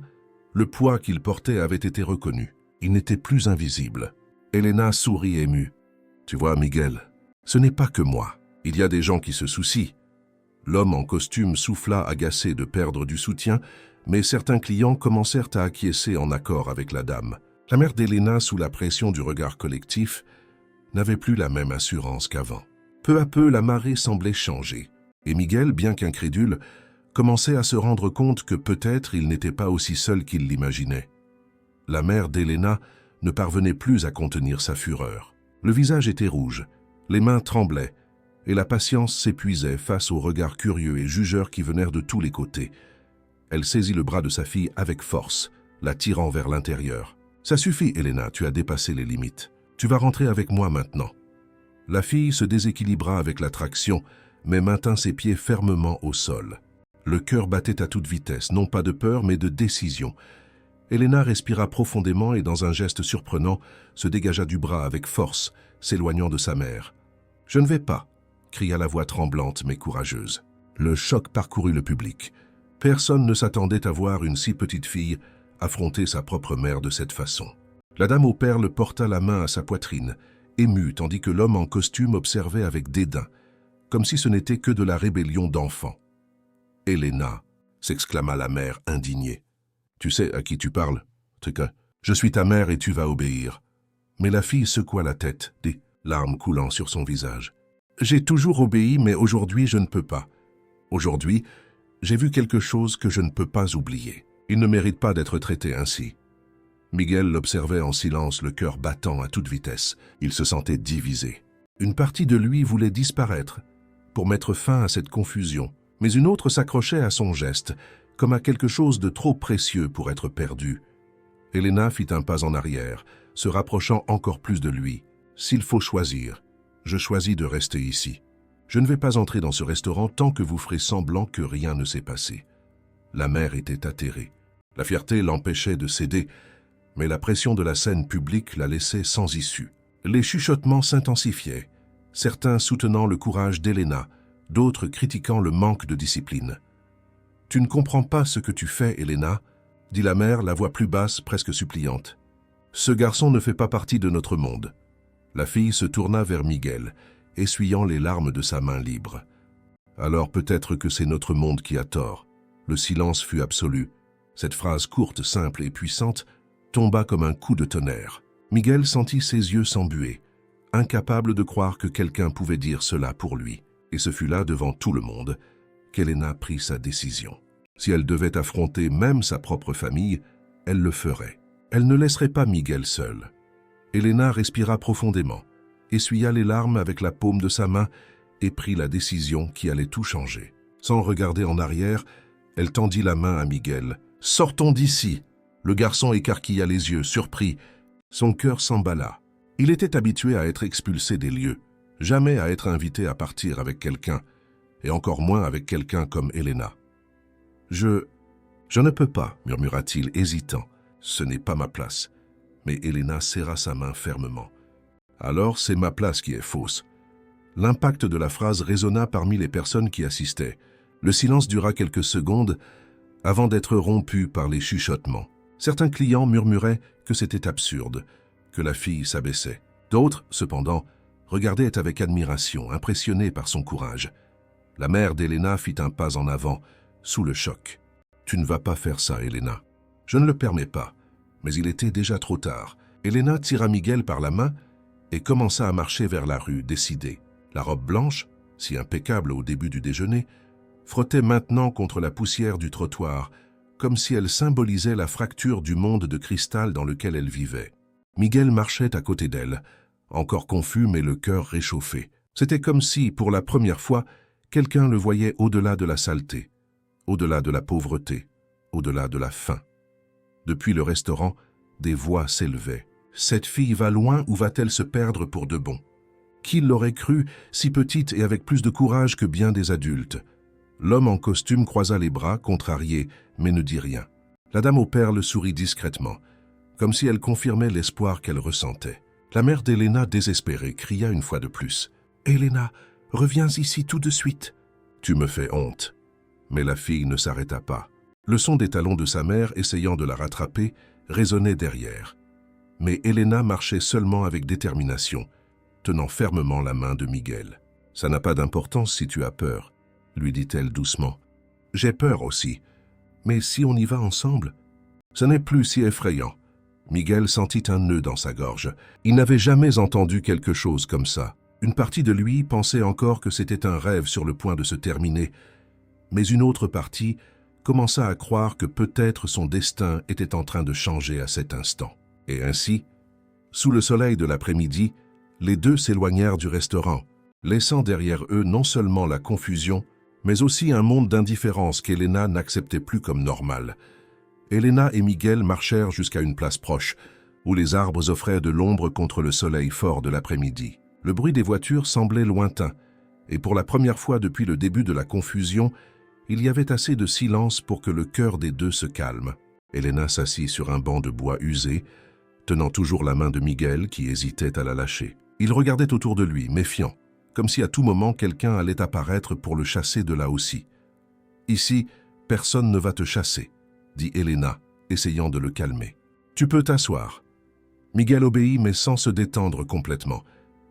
le poids qu'il portait avait été reconnu. Il n'était plus invisible. Elena sourit émue. « Tu vois, Miguel, ce n'est pas que moi. Il y a des gens qui se soucient. » L'homme en costume souffla, agacé de perdre du soutien, mais certains clients commencèrent à acquiescer en accord avec la dame. La mère d'Elena, sous la pression du regard collectif, n'avait plus la même assurance qu'avant. Peu à peu, la marée semblait changer, et Miguel, bien qu'incrédule, commençait à se rendre compte que peut-être il n'était pas aussi seul qu'il l'imaginait. La mère d'Elena ne parvenait plus à contenir sa fureur. Le visage était rouge, les mains tremblaient, et la patience s'épuisait face aux regards curieux et jugeurs qui venèrent de tous les côtés. Elle saisit le bras de sa fille avec force, la tirant vers l'intérieur. « Ça suffit, Elena, tu as dépassé les limites. Tu vas rentrer avec moi maintenant. » La fille se déséquilibra avec l'attraction, mais maintint ses pieds fermement au sol. Le cœur battait à toute vitesse, non pas de peur, mais de décision. Elena respira profondément et, dans un geste surprenant, se dégagea du bras avec force, s'éloignant de sa mère. « Je ne vais pas !» cria la voix tremblante mais courageuse. Le choc parcourut le public. Personne ne s'attendait à voir une si petite fille affronter sa propre mère de cette façon. La dame aux perles porta la main à sa poitrine, émue, tandis que l'homme en costume observait avec dédain, comme si ce n'était que de la rébellion d'enfant. « Elena !» s'exclama la mère indignée. « Tu sais à qui tu parles, Trika? Je suis ta mère et tu vas obéir. » Mais la fille secoua la tête, des larmes coulant sur son visage. « J'ai toujours obéi, mais aujourd'hui je ne peux pas. Aujourd'hui, j'ai vu quelque chose que je ne peux pas oublier. Il ne mérite pas d'être traité ainsi. » Miguel l'observait en silence, le cœur battant à toute vitesse. Il se sentait divisé. Une partie de lui voulait disparaître pour mettre fin à cette confusion, mais une autre s'accrochait à son geste, comme à quelque chose de trop précieux pour être perdu. Elena fit un pas en arrière, se rapprochant encore plus de lui. « S'il faut choisir, je choisis de rester ici. Je ne vais pas entrer dans ce restaurant tant que vous ferez semblant que rien ne s'est passé. » La mère était atterrée. La fierté l'empêchait de céder, mais la pression de la scène publique la laissait sans issue. Les chuchotements s'intensifiaient, certains soutenant le courage d'Elena, d'autres critiquant le manque de discipline. « Tu ne comprends pas ce que tu fais, Elena ?» dit la mère, la voix plus basse, presque suppliante. « Ce garçon ne fait pas partie de notre monde. » La fille se tourna vers Miguel, essuyant les larmes de sa main libre. « Alors peut-être que c'est notre monde qui a tort. » Le silence fut absolu. Cette phrase courte, simple et puissante tomba comme un coup de tonnerre. Miguel sentit ses yeux s'embuer, incapable de croire que quelqu'un pouvait dire cela pour lui. Et ce fut là, devant tout le monde, qu'Elena prit sa décision. Si elle devait affronter même sa propre famille, elle le ferait. Elle ne laisserait pas Miguel seul. Elena respira profondément, essuya les larmes avec la paume de sa main et prit la décision qui allait tout changer. Sans regarder en arrière, elle tendit la main à Miguel. « Sortons d'ici !» Le garçon écarquilla les yeux, surpris. Son cœur s'emballa. Il était habitué à être expulsé des lieux, jamais à être invité à partir avec quelqu'un, et encore moins avec quelqu'un comme Elena. « Je ne peux pas, » murmura-t-il, hésitant. « Ce n'est pas ma place. » Mais Elena serra sa main fermement. « Alors c'est ma place qui est fausse. » L'impact de la phrase résonna parmi les personnes qui assistaient. Le silence dura quelques secondes avant d'être rompu par les chuchotements. Certains clients murmuraient que c'était absurde, que la fille s'abaissait. D'autres, cependant, regardaient avec admiration, impressionnés par son courage. La mère d'Elena fit un pas en avant, sous le choc. « Tu ne vas pas faire ça, Elena. »« Je ne le permets pas. » Mais il était déjà trop tard. Elena tira Miguel par la main et commença à marcher vers la rue, décidée. La robe blanche, si impeccable au début du déjeuner, frottait maintenant contre la poussière du trottoir, comme si elle symbolisait la fracture du monde de cristal dans lequel elle vivait. Miguel marchait à côté d'elle, encore confus mais le cœur réchauffé. C'était comme si, pour la première fois, quelqu'un le voyait au-delà de la saleté, au-delà de la pauvreté, au-delà de la faim. Depuis le restaurant, des voix s'élevaient. « Cette fille va loin ou va-t-elle se perdre pour de bon ?» Qui l'aurait cru, si petite et avec plus de courage que bien des adultes? L'homme en costume croisa les bras, contrarié, mais ne dit rien. La dame aux perles sourit discrètement, comme si elle confirmait l'espoir qu'elle ressentait. La mère d'Elena, désespérée, cria une fois de plus. « Elena, reviens ici tout de suite. »« Tu me fais honte. » Mais la fille ne s'arrêta pas. Le son des talons de sa mère, essayant de la rattraper, résonnait derrière. Mais Elena marchait seulement avec détermination, tenant fermement la main de Miguel. « Ça n'a pas d'importance si tu as peur, » lui dit-elle doucement. « J'ai peur aussi, mais si on y va ensemble, ce n'est plus si effrayant. » Miguel sentit un nœud dans sa gorge. Il n'avait jamais entendu quelque chose comme ça. Une partie de lui pensait encore que c'était un rêve sur le point de se terminer, mais une autre partie commença à croire que peut-être son destin était en train de changer à cet instant. Et ainsi, sous le soleil de l'après-midi, les deux s'éloignèrent du restaurant, laissant derrière eux non seulement la confusion, mais aussi un monde d'indifférence qu'Elena n'acceptait plus comme normal. Elena et Miguel marchèrent jusqu'à une place proche, où les arbres offraient de l'ombre contre le soleil fort de l'après-midi. Le bruit des voitures semblait lointain, et pour la première fois depuis le début de la confusion, il y avait assez de silence pour que le cœur des deux se calme. Elena s'assit sur un banc de bois usé, tenant toujours la main de Miguel qui hésitait à la lâcher. Il regardait autour de lui, méfiant, comme si à tout moment quelqu'un allait apparaître pour le chasser de là aussi. « Ici, personne ne va te chasser, » dit Elena, essayant de le calmer. « Tu peux t'asseoir. » Miguel obéit mais sans se détendre complètement.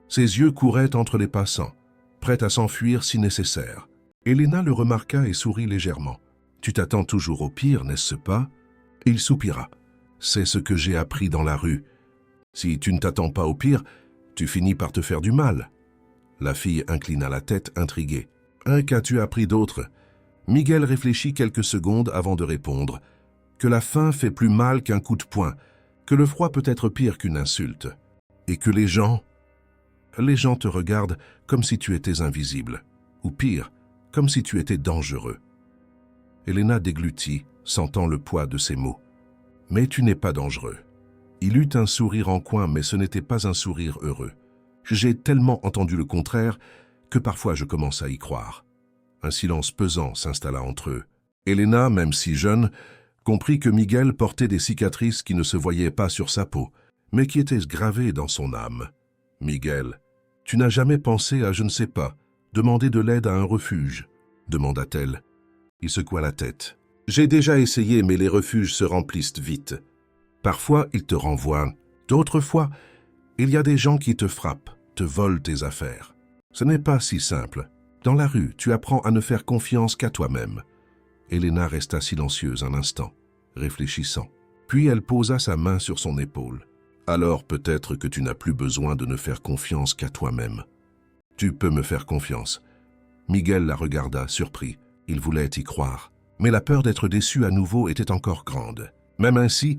Ses yeux couraient entre les passants, prêts à s'enfuir si nécessaire. Elena le remarqua et sourit légèrement. « Tu t'attends toujours au pire, n'est-ce pas ?» Il soupira. « C'est ce que j'ai appris dans la rue. Si tu ne t'attends pas au pire, tu finis par te faire du mal. » La fille inclina la tête, intriguée. « Qu'as-tu appris d'autre ?» Miguel réfléchit quelques secondes avant de répondre. « Que la faim fait plus mal qu'un coup de poing, que le froid peut être pire qu'une insulte, et que les gens te regardent comme si tu étais invisible, ou pire, comme si tu étais dangereux. » Elena déglutit, sentant le poids de ses mots. « Mais tu n'es pas dangereux. » Il eut un sourire en coin, mais ce n'était pas un sourire heureux. J'ai tellement entendu le contraire que parfois je commence à y croire. Un silence pesant s'installa entre eux. Elena, même si jeune, comprit que Miguel portait des cicatrices qui ne se voyaient pas sur sa peau, mais qui étaient gravées dans son âme. « Miguel, tu n'as jamais pensé à, je ne sais pas, demander de l'aide à un refuge ?» demanda-t-elle. Il secoua la tête. « J'ai déjà essayé, mais les refuges se remplissent vite. Parfois, ils te renvoient. D'autres fois, il y a des gens qui te frappent, te volent tes affaires. Ce n'est pas si simple. Dans la rue, tu apprends à ne faire confiance qu'à toi-même. » Elena resta silencieuse un instant, réfléchissant. Puis elle posa sa main sur son épaule. « Alors peut-être que tu n'as plus besoin de ne faire confiance qu'à toi-même. Tu peux me faire confiance. » Miguel la regarda, surpris. Il voulait y croire. Mais la peur d'être déçu à nouveau était encore grande. Même ainsi,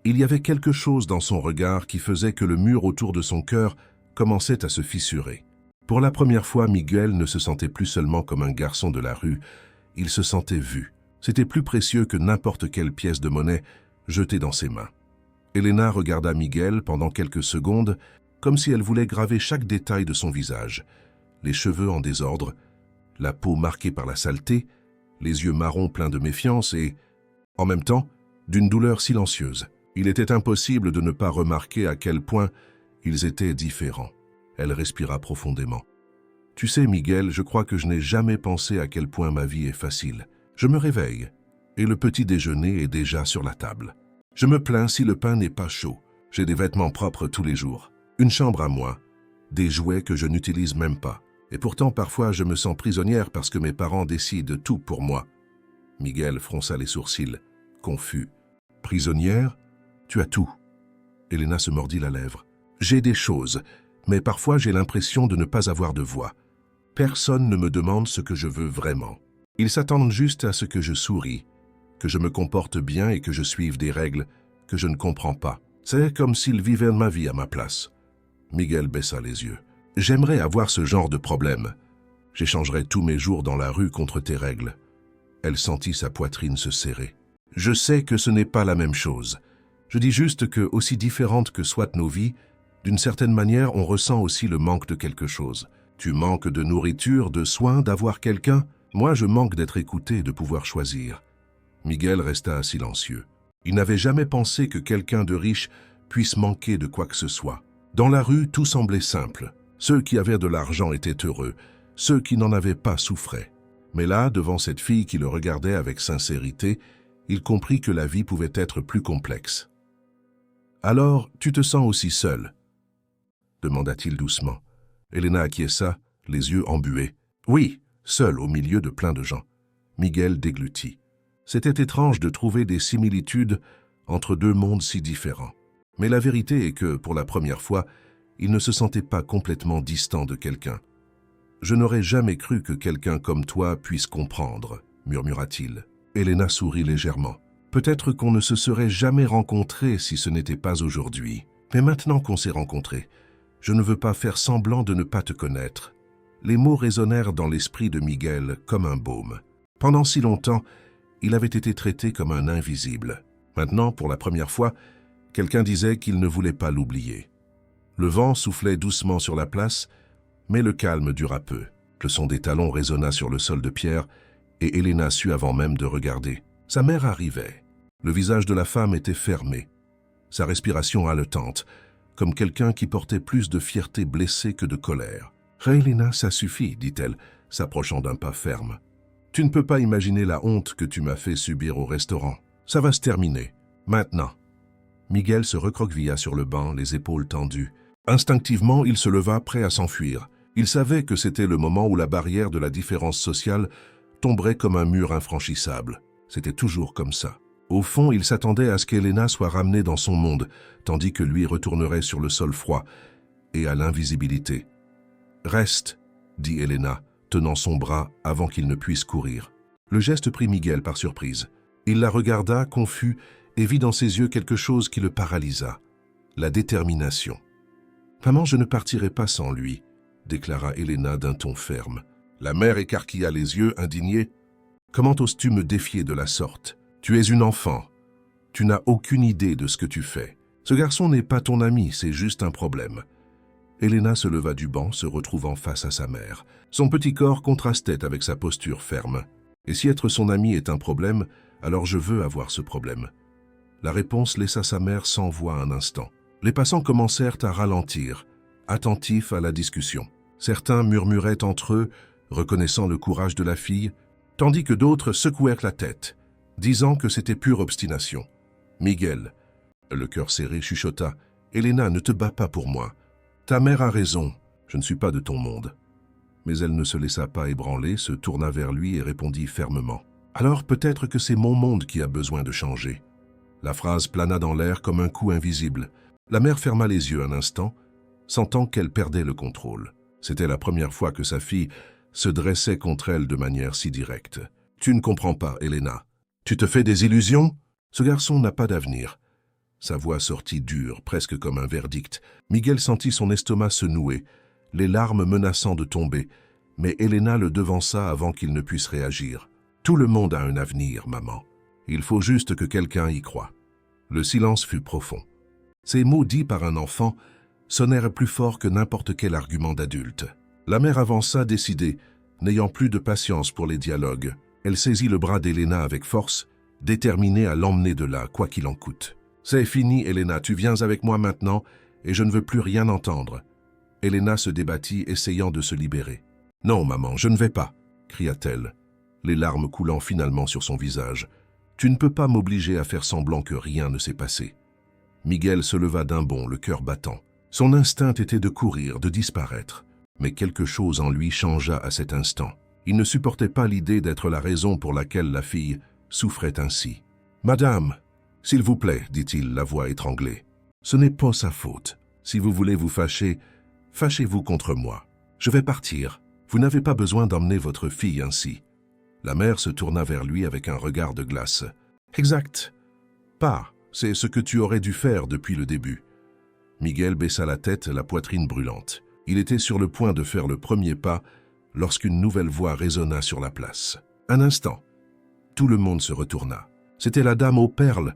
il y avait quelque chose dans son regard qui faisait que le mur autour de son cœur commençait à se fissurer. Pour la première fois, Miguel ne se sentait plus seulement comme un garçon de la rue, il se sentait vu. C'était plus précieux que n'importe quelle pièce de monnaie jetée dans ses mains. Elena regarda Miguel pendant quelques secondes, comme si elle voulait graver chaque détail de son visage. Les cheveux en désordre, la peau marquée par la saleté, les yeux marrons pleins de méfiance et, en même temps, d'une douleur silencieuse. Il était impossible de ne pas remarquer à quel point ils étaient différents. Elle respira profondément. « Tu sais, Miguel, je crois que je n'ai jamais pensé à quel point ma vie est facile. Je me réveille, et le petit déjeuner est déjà sur la table. Je me plains si le pain n'est pas chaud. J'ai des vêtements propres tous les jours, une chambre à moi, des jouets que je n'utilise même pas. Et pourtant, parfois, je me sens prisonnière parce que mes parents décident tout pour moi. » Miguel fronça les sourcils, confus. « Prisonnière? Tu as tout. » Elena se mordit la lèvre. « J'ai des choses, mais parfois j'ai l'impression de ne pas avoir de voix. Personne ne me demande ce que je veux vraiment. Ils s'attendent juste à ce que je souris, que je me comporte bien et que je suive des règles que je ne comprends pas. C'est comme s'ils vivaient ma vie à ma place. » Miguel baissa les yeux. « J'aimerais avoir ce genre de problème. J'échangerais tous mes jours dans la rue contre tes règles. » Elle sentit sa poitrine se serrer. « Je sais que ce n'est pas la même chose. Je dis juste que, aussi différentes que soient nos vies, d'une certaine manière, on ressent aussi le manque de quelque chose. Tu manques de nourriture, de soins, d'avoir quelqu'un. Moi, je manque d'être écouté, de pouvoir choisir. » Miguel resta silencieux. Il n'avait jamais pensé que quelqu'un de riche puisse manquer de quoi que ce soit. Dans la rue, tout semblait simple. Ceux qui avaient de l'argent étaient heureux. Ceux qui n'en avaient pas souffraient. Mais là, devant cette fille qui le regardait avec sincérité, il comprit que la vie pouvait être plus complexe. « Alors, tu te sens aussi seule ?» demanda-t-il doucement. Elena acquiesça, les yeux embués. « Oui, seule au milieu de plein de gens. » Miguel déglutit. C'était étrange de trouver des similitudes entre deux mondes si différents. Mais la vérité est que, pour la première fois, il ne se sentait pas complètement distant de quelqu'un. « Je n'aurais jamais cru que quelqu'un comme toi puisse comprendre, » murmura-t-il. Elena sourit légèrement. « Peut-être qu'on ne se serait jamais rencontrés si ce n'était pas aujourd'hui. Mais maintenant qu'on s'est rencontrés, je ne veux pas faire semblant de ne pas te connaître. » Les mots résonnèrent dans l'esprit de Miguel comme un baume. Pendant si longtemps, il avait été traité comme un invisible. Maintenant, pour la première fois, quelqu'un disait qu'il ne voulait pas l'oublier. Le vent soufflait doucement sur la place, mais le calme dura peu. Le son des talons résonna sur le sol de pierre, et Elena sut avant même de regarder. Sa mère arrivait. Le visage de la femme était fermé, sa respiration haletante, comme quelqu'un qui portait plus de fierté blessée que de colère. « Elena, ça suffit, dit-elle, s'approchant d'un pas ferme. Tu ne peux pas imaginer la honte que tu m'as fait subir au restaurant. Ça va se terminer, maintenant. » Miguel se recroquevilla sur le banc, les épaules tendues. Instinctivement, il se leva, prêt à s'enfuir. Il savait que c'était le moment où la barrière de la différence sociale tomberait comme un mur infranchissable. C'était toujours comme ça. Au fond, il s'attendait à ce qu'Elena soit ramenée dans son monde, tandis que lui retournerait sur le sol froid et à l'invisibilité. « Reste, » dit Elena, tenant son bras avant qu'il ne puisse courir. Le geste prit Miguel par surprise. Il la regarda, confus, et vit dans ses yeux quelque chose qui le paralysa. La détermination. « Maman, je ne partirai pas sans lui, » déclara Elena d'un ton ferme. La mère écarquilla les yeux, indignée. « Comment oses-tu me défier de la sorte? Tu es une enfant. Tu n'as aucune idée de ce que tu fais. Ce garçon n'est pas ton ami, c'est juste un problème. » Elena se leva du banc, se retrouvant face à sa mère. Son petit corps contrastait avec sa posture ferme. « Et si être son ami est un problème, alors je veux avoir ce problème. » La réponse laissa sa mère sans voix un instant. Les passants commencèrent à ralentir, attentifs à la discussion. Certains murmuraient entre eux, reconnaissant le courage de la fille, tandis que d'autres secouèrent la tête, disant que c'était pure obstination. Miguel, le cœur serré, chuchota. « Elena, ne te bats pas pour moi. Ta mère a raison, je ne suis pas de ton monde. » Mais elle ne se laissa pas ébranler, se tourna vers lui et répondit fermement. « Alors peut-être que c'est mon monde qui a besoin de changer. » La phrase plana dans l'air comme un coup invisible. La mère ferma les yeux un instant, sentant qu'elle perdait le contrôle. C'était la première fois que sa fille se dressait contre elle de manière si directe. « Tu ne comprends pas, Elena. Tu te fais des illusions? Ce garçon n'a pas d'avenir. » Sa voix sortit dure, presque comme un verdict. Miguel sentit son estomac se nouer, les larmes menaçant de tomber, mais Elena le devança avant qu'il ne puisse réagir. « Tout le monde a un avenir, maman. Il faut juste que quelqu'un y croie. » Le silence fut profond. Ces mots dits par un enfant sonnèrent plus fort que n'importe quel argument d'adulte. La mère avança décidée, n'ayant plus de patience pour les dialogues. Elle saisit le bras d'Elena avec force, déterminée à l'emmener de là, quoi qu'il en coûte. « C'est fini, Elena, tu viens avec moi maintenant, et je ne veux plus rien entendre. » Elena se débattit, essayant de se libérer. « Non, maman, je ne vais pas, » cria-t-elle, les larmes coulant finalement sur son visage. « Tu ne peux pas m'obliger à faire semblant que rien ne s'est passé. » Miguel se leva d'un bond, le cœur battant. Son instinct était de courir, de disparaître. Mais quelque chose en lui changea à cet instant. Il ne supportait pas l'idée d'être la raison pour laquelle la fille souffrait ainsi. « Madame, s'il vous plaît, dit-il, la voix étranglée. Ce n'est pas sa faute. Si vous voulez vous fâcher, fâchez-vous contre moi. Je vais partir. Vous n'avez pas besoin d'emmener votre fille ainsi. » La mère se tourna vers lui avec un regard de glace. « Exact. Pas. C'est ce que tu aurais dû faire depuis le début. » Miguel baissa la tête, la poitrine brûlante. Il était sur le point de faire le premier pas lorsqu'une nouvelle voix résonna sur la place. Un instant, tout le monde se retourna. C'était la dame aux perles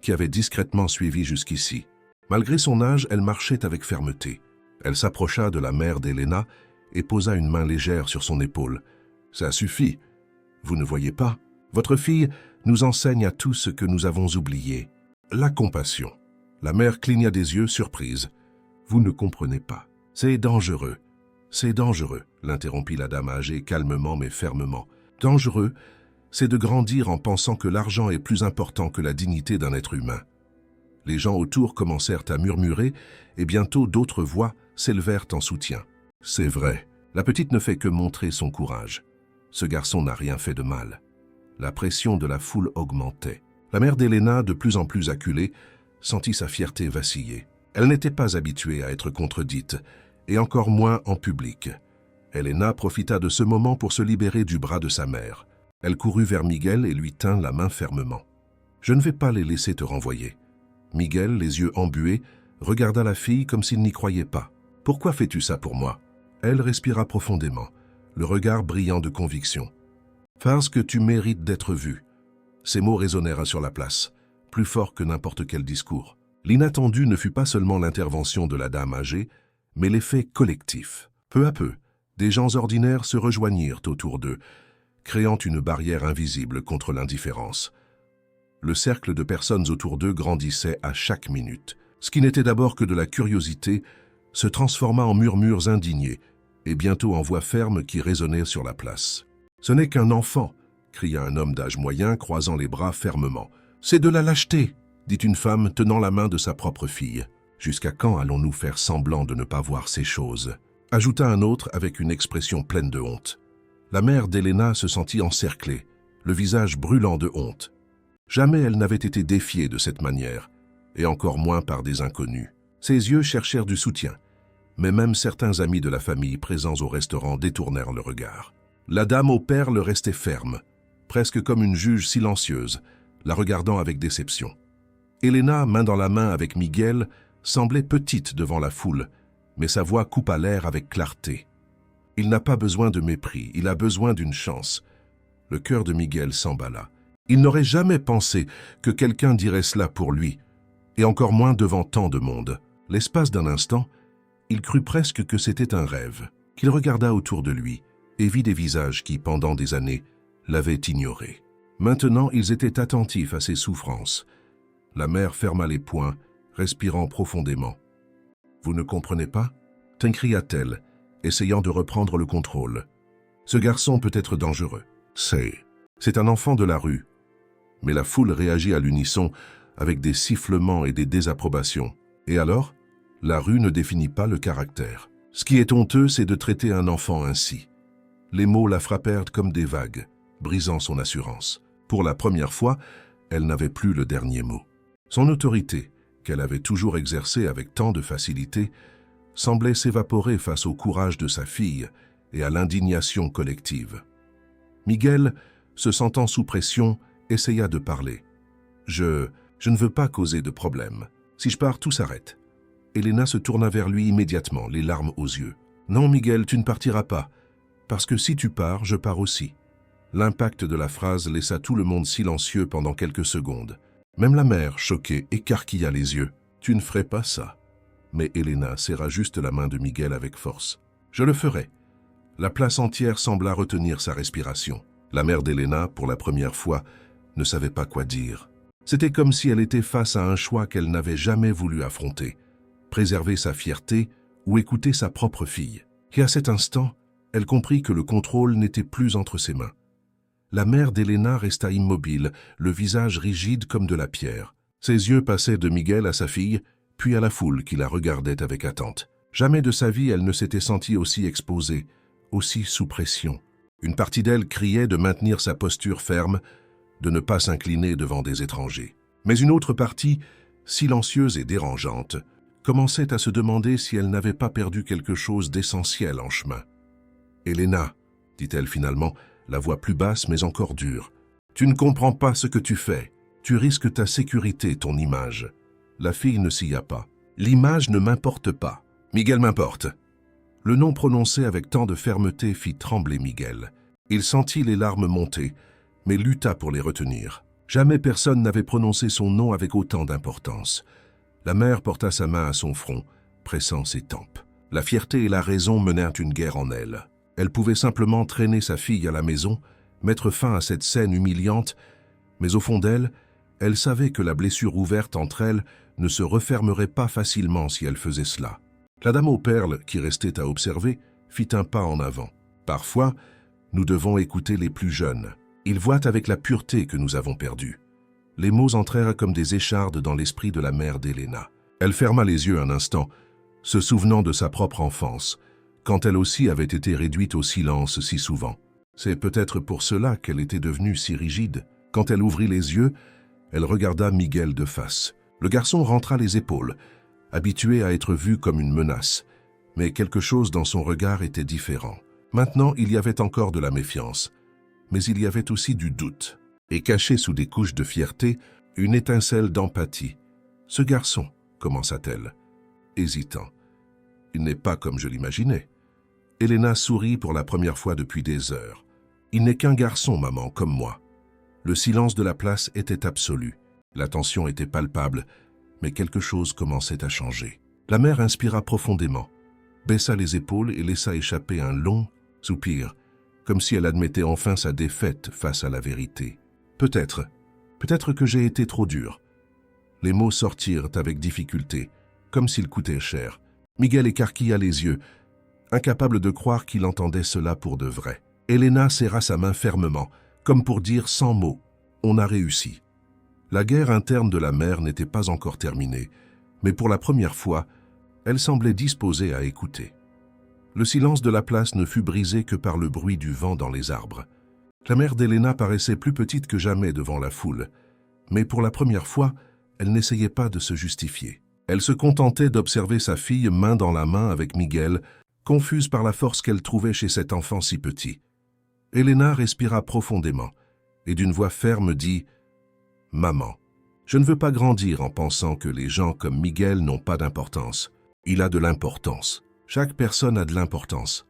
qui avait discrètement suivi jusqu'ici. Malgré son âge, elle marchait avec fermeté. Elle s'approcha de la mère d'Elena et posa une main légère sur son épaule. « Ça suffit. Vous ne voyez pas? Votre fille nous enseigne à tous ce que nous avons oublié. La compassion. » La mère cligna des yeux, surprise. « Vous ne comprenez pas. C'est dangereux. C'est dangereux, » l'interrompit la dame âgée calmement mais fermement. « Dangereux, c'est de grandir en pensant que l'argent est plus important que la dignité d'un être humain. » Les gens autour commencèrent à murmurer et bientôt d'autres voix s'élevèrent en soutien. « C'est vrai, la petite ne fait que montrer son courage. Ce garçon n'a rien fait de mal. » La pression de la foule augmentait. La mère d'Elena, de plus en plus acculée, sentit sa fierté vaciller. Elle n'était pas habituée à être contredite, et encore moins en public. Elena profita de ce moment pour se libérer du bras de sa mère. Elle courut vers Miguel et lui tint la main fermement. « Je ne vais pas les laisser te renvoyer. » Miguel, les yeux embués, regarda la fille comme s'il n'y croyait pas. « Pourquoi fais-tu ça pour moi ?» Elle respira profondément, le regard brillant de conviction. « Parce que tu mérites d'être vue. » Ces mots résonnèrent sur la place, plus fort que n'importe quel discours. L'inattendu ne fut pas seulement l'intervention de la dame âgée, mais l'effet collectif. Peu à peu, des gens ordinaires se rejoignirent autour d'eux, créant une barrière invisible contre l'indifférence. Le cercle de personnes autour d'eux grandissait à chaque minute. Ce qui n'était d'abord que de la curiosité se transforma en murmures indignés et bientôt en voix fermes qui résonnaient sur la place. « Ce n'est qu'un enfant !» cria un homme d'âge moyen, croisant les bras fermement. « C'est de la lâcheté !» dit une femme tenant la main de sa propre fille. « Jusqu'à quand allons-nous faire semblant de ne pas voir ces choses ?» ajouta un autre avec une expression pleine de honte. La mère d'Elena se sentit encerclée, le visage brûlant de honte. Jamais elle n'avait été défiée de cette manière, et encore moins par des inconnus. Ses yeux cherchèrent du soutien, mais même certains amis de la famille présents au restaurant détournèrent le regard. La dame aux perles restait ferme, presque comme une juge silencieuse, la regardant avec déception. Elena, main dans la main avec Miguel, semblait petite devant la foule, mais sa voix coupa l'air avec clarté. Il n'a pas besoin de mépris, il a besoin d'une chance. Le cœur de Miguel s'emballa. Il n'aurait jamais pensé que quelqu'un dirait cela pour lui, et encore moins devant tant de monde. L'espace d'un instant, il crut presque que c'était un rêve, qu'il regarda autour de lui et vit des visages qui, pendant des années, l'avaient ignoré. Maintenant, ils étaient attentifs à ses souffrances. La mère ferma les poings, respirant profondément. « Vous ne comprenez pas ?» t'écria-t-elle, essayant de reprendre le contrôle. « Ce garçon peut être dangereux. C'est un enfant de la rue. » Mais la foule réagit à l'unisson avec des sifflements et des désapprobations. Et alors, la rue ne définit pas le caractère. Ce qui est honteux, c'est de traiter un enfant ainsi. Les mots la frappèrent comme des vagues, brisant son assurance. Pour la première fois, elle n'avait plus le dernier mot. Son autorité, qu'elle avait toujours exercée avec tant de facilité, semblait s'évaporer face au courage de sa fille et à l'indignation collective. Miguel, se sentant sous pression, essaya de parler. « Je ne veux pas causer de problème. Si je pars, tout s'arrête. » Elena se tourna vers lui immédiatement, les larmes aux yeux. « Non, Miguel, tu ne partiras pas, parce que si tu pars, je pars aussi. » L'impact de la phrase laissa tout le monde silencieux pendant quelques secondes. Même la mère, choquée, écarquilla les yeux. « Tu ne ferais pas ça. » Mais Elena serra juste la main de Miguel avec force. « Je le ferai. » La place entière sembla retenir sa respiration. La mère d'Elena, pour la première fois, ne savait pas quoi dire. C'était comme si elle était face à un choix qu'elle n'avait jamais voulu affronter. Préserver sa fierté ou écouter sa propre fille. Et à cet instant, elle comprit que le contrôle n'était plus entre ses mains. La mère d'Elena resta immobile, le visage rigide comme de la pierre. Ses yeux passaient de Miguel à sa fille, puis à la foule qui la regardait avec attente. Jamais de sa vie elle ne s'était sentie aussi exposée, aussi sous pression. Une partie d'elle criait de maintenir sa posture ferme, de ne pas s'incliner devant des étrangers. Mais une autre partie, silencieuse et dérangeante, commençait à se demander si elle n'avait pas perdu quelque chose d'essentiel en chemin. « Elena, dit-elle finalement, la voix plus basse mais encore dure, tu ne comprends pas ce que tu fais. Tu risques ta sécurité, ton image. » La fille ne s'y pas. « L'image ne m'importe pas. Miguel m'importe. » Le nom prononcé avec tant de fermeté fit trembler Miguel. Il sentit les larmes monter, mais lutta pour les retenir. Jamais personne n'avait prononcé son nom avec autant d'importance. La mère porta sa main à son front, pressant ses tempes. La fierté et la raison menèrent une guerre en elle. Elle pouvait simplement traîner sa fille à la maison, mettre fin à cette scène humiliante, mais au fond d'elle, elle savait que la blessure ouverte entre elles ne se refermerait pas facilement si elle faisait cela. La dame aux perles, qui restait à observer, fit un pas en avant. Parfois, nous devons écouter les plus jeunes. Ils voient avec la pureté que nous avons perdue. Les mots entrèrent comme des échardes dans l'esprit de la mère d'Elena. Elle ferma les yeux un instant, se souvenant de sa propre enfance, quand elle aussi avait été réduite au silence si souvent. C'est peut-être pour cela qu'elle était devenue si rigide. Quand elle ouvrit les yeux, elle regarda Miguel de face. Le garçon rentra les épaules, habitué à être vu comme une menace, mais quelque chose dans son regard était différent. Maintenant, il y avait encore de la méfiance, mais il y avait aussi du doute, et caché sous des couches de fierté, une étincelle d'empathie. « Ce garçon, commença-t-elle, hésitant. Il n'est pas comme je l'imaginais. » Elena sourit pour la première fois depuis des heures. « Il n'est qu'un garçon, maman, comme moi. » Le silence de la place était absolu. La tension était palpable, mais quelque chose commençait à changer. La mère inspira profondément, baissa les épaules et laissa échapper un long soupir, comme si elle admettait enfin sa défaite face à la vérité. « Peut-être que j'ai été trop dur. » Les mots sortirent avec difficulté, comme s'ils coûtaient cher. Miguel écarquilla les yeux, incapable de croire qu'il entendait cela pour de vrai. Elena serra sa main fermement, comme pour dire sans mots « On a réussi ». La guerre interne de la mère n'était pas encore terminée, mais pour la première fois, elle semblait disposée à écouter. Le silence de la place ne fut brisé que par le bruit du vent dans les arbres. La mère d'Elena paraissait plus petite que jamais devant la foule, mais pour la première fois, elle n'essayait pas de se justifier. Elle se contentait d'observer sa fille main dans la main avec Miguel, confuse par la force qu'elle trouvait chez cet enfant si petit. Elena respira profondément et d'une voix ferme dit « Maman, je ne veux pas grandir en pensant que les gens comme Miguel n'ont pas d'importance. Il a de l'importance. Chaque personne a de l'importance. »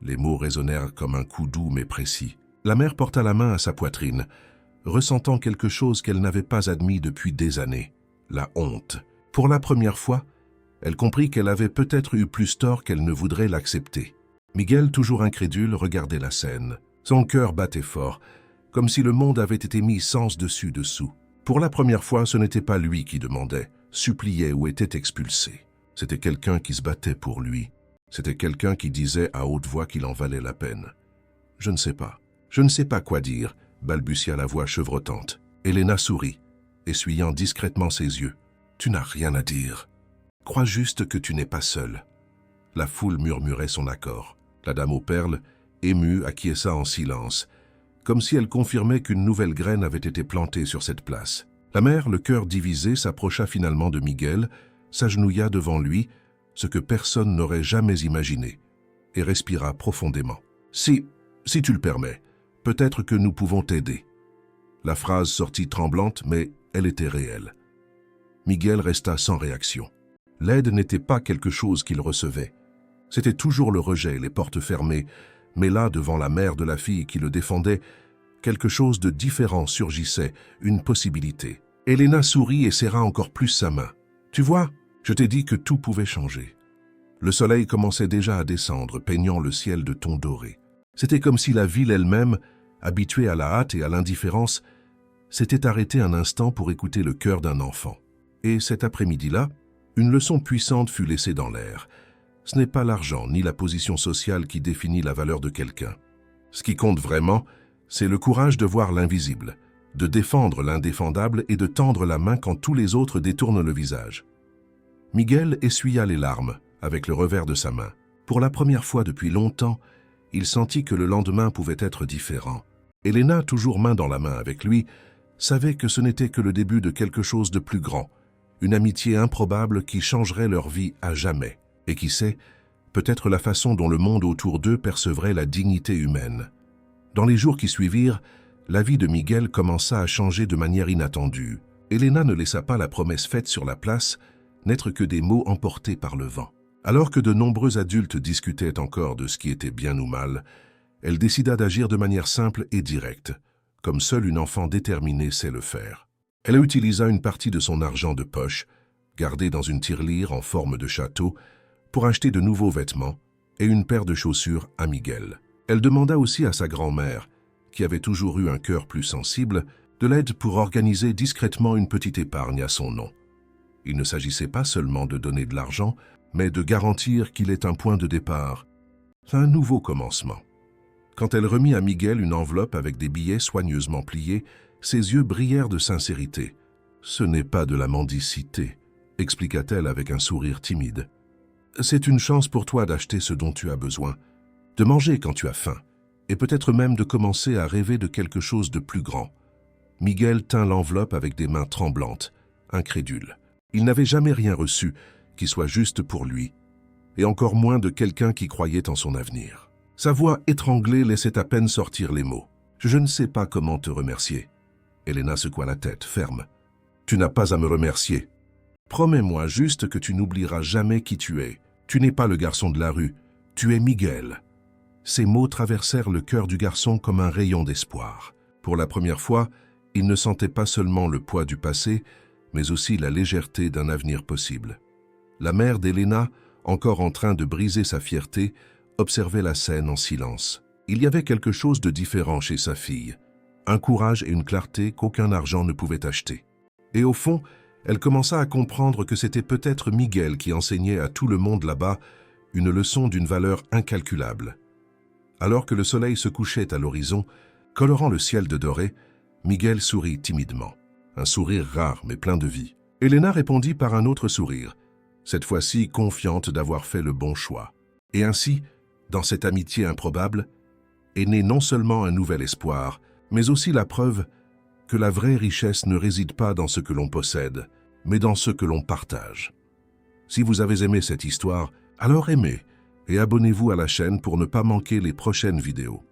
Les mots résonnèrent comme un coup doux mais précis. La mère porta la main à sa poitrine, ressentant quelque chose qu'elle n'avait pas admis depuis des années, la honte. Pour la première fois, elle comprit qu'elle avait peut-être eu plus tort qu'elle ne voudrait l'accepter. Miguel, toujours incrédule, regardait la scène. Son cœur battait fort, comme si le monde avait été mis sens dessus dessous. Pour la première fois, ce n'était pas lui qui demandait, suppliait ou était expulsé. C'était quelqu'un qui se battait pour lui. C'était quelqu'un qui disait à haute voix qu'il en valait la peine. « Je ne sais pas quoi dire », balbutia la voix chevrotante. Elena sourit, essuyant discrètement ses yeux. « Tu n'as rien à dire. Crois juste que tu n'es pas seule. » La foule murmurait son accord. La dame aux perles, émue, acquiesça en silence, comme si elle confirmait qu'une nouvelle graine avait été plantée sur cette place. La mère, le cœur divisé, s'approcha finalement de Miguel, s'agenouilla devant lui, ce que personne n'aurait jamais imaginé, et respira profondément. « Si tu le permets, peut-être que nous pouvons t'aider. » La phrase sortit tremblante, mais elle était réelle. Miguel resta sans réaction. L'aide n'était pas quelque chose qu'il recevait. C'était toujours le rejet, les portes fermées, mais là, devant la mère de la fille qui le défendait, quelque chose de différent surgissait, une possibilité. Elena sourit et serra encore plus sa main. « Tu vois, je t'ai dit que tout pouvait changer. » Le soleil commençait déjà à descendre, peignant le ciel de tons dorés. C'était comme si la ville elle-même, habituée à la hâte et à l'indifférence, s'était arrêtée un instant pour écouter le cœur d'un enfant. Et cet après-midi-là, une leçon puissante fut laissée dans l'air. Ce n'est pas l'argent ni la position sociale qui définit la valeur de quelqu'un. Ce qui compte vraiment, c'est le courage de voir l'invisible, de défendre l'indéfendable et de tendre la main quand tous les autres détournent le visage. Miguel essuya les larmes avec le revers de sa main. Pour la première fois depuis longtemps, il sentit que le lendemain pouvait être différent. Elena, toujours main dans la main avec lui, savait que ce n'était que le début de quelque chose de plus grand, une amitié improbable qui changerait leur vie à jamais. Et qui sait, peut-être la façon dont le monde autour d'eux percevrait la dignité humaine. Dans les jours qui suivirent, la vie de Miguel commença à changer de manière inattendue. Elena ne laissa pas la promesse faite sur la place n'être que des mots emportés par le vent. Alors que de nombreux adultes discutaient encore de ce qui était bien ou mal, elle décida d'agir de manière simple et directe, comme seule une enfant déterminée sait le faire. Elle utilisa une partie de son argent de poche, gardé dans une tirelire en forme de château, pour acheter de nouveaux vêtements et une paire de chaussures à Miguel. Elle demanda aussi à sa grand-mère, qui avait toujours eu un cœur plus sensible, de l'aide pour organiser discrètement une petite épargne à son nom. Il ne s'agissait pas seulement de donner de l'argent, mais de garantir qu'il ait un point de départ, un nouveau commencement. Quand elle remit à Miguel une enveloppe avec des billets soigneusement pliés, ses yeux brillèrent de sincérité. « Ce n'est pas de la mendicité », expliqua-t-elle avec un sourire timide. « C'est une chance pour toi d'acheter ce dont tu as besoin, de manger quand tu as faim, et peut-être même de commencer à rêver de quelque chose de plus grand. » Miguel tint l'enveloppe avec des mains tremblantes, incrédule. Il n'avait jamais rien reçu qui soit juste pour lui, et encore moins de quelqu'un qui croyait en son avenir. Sa voix étranglée laissait à peine sortir les mots. « Je ne sais pas comment te remercier. » Elena secoua la tête, ferme. « Tu n'as pas à me remercier. Promets-moi juste que tu n'oublieras jamais qui tu es. Tu n'es pas le garçon de la rue, tu es Miguel. » Ces mots traversèrent le cœur du garçon comme un rayon d'espoir. Pour la première fois, il ne sentait pas seulement le poids du passé, mais aussi la légèreté d'un avenir possible. La mère d'Elena, encore en train de briser sa fierté, observait la scène en silence. Il y avait quelque chose de différent chez sa fille, un courage et une clarté qu'aucun argent ne pouvait acheter. Et au fond, elle commença à comprendre que c'était peut-être Miguel qui enseignait à tout le monde là-bas une leçon d'une valeur incalculable. Alors que le soleil se couchait à l'horizon, colorant le ciel de doré, Miguel sourit timidement. Un sourire rare mais plein de vie. Elena répondit par un autre sourire, cette fois-ci confiante d'avoir fait le bon choix. Et ainsi, dans cette amitié improbable, est né non seulement un nouvel espoir, mais aussi la preuve que la vraie richesse ne réside pas dans ce que l'on possède, mais dans ce que l'on partage. Si vous avez aimé cette histoire, alors aimez et abonnez-vous à la chaîne pour ne pas manquer les prochaines vidéos.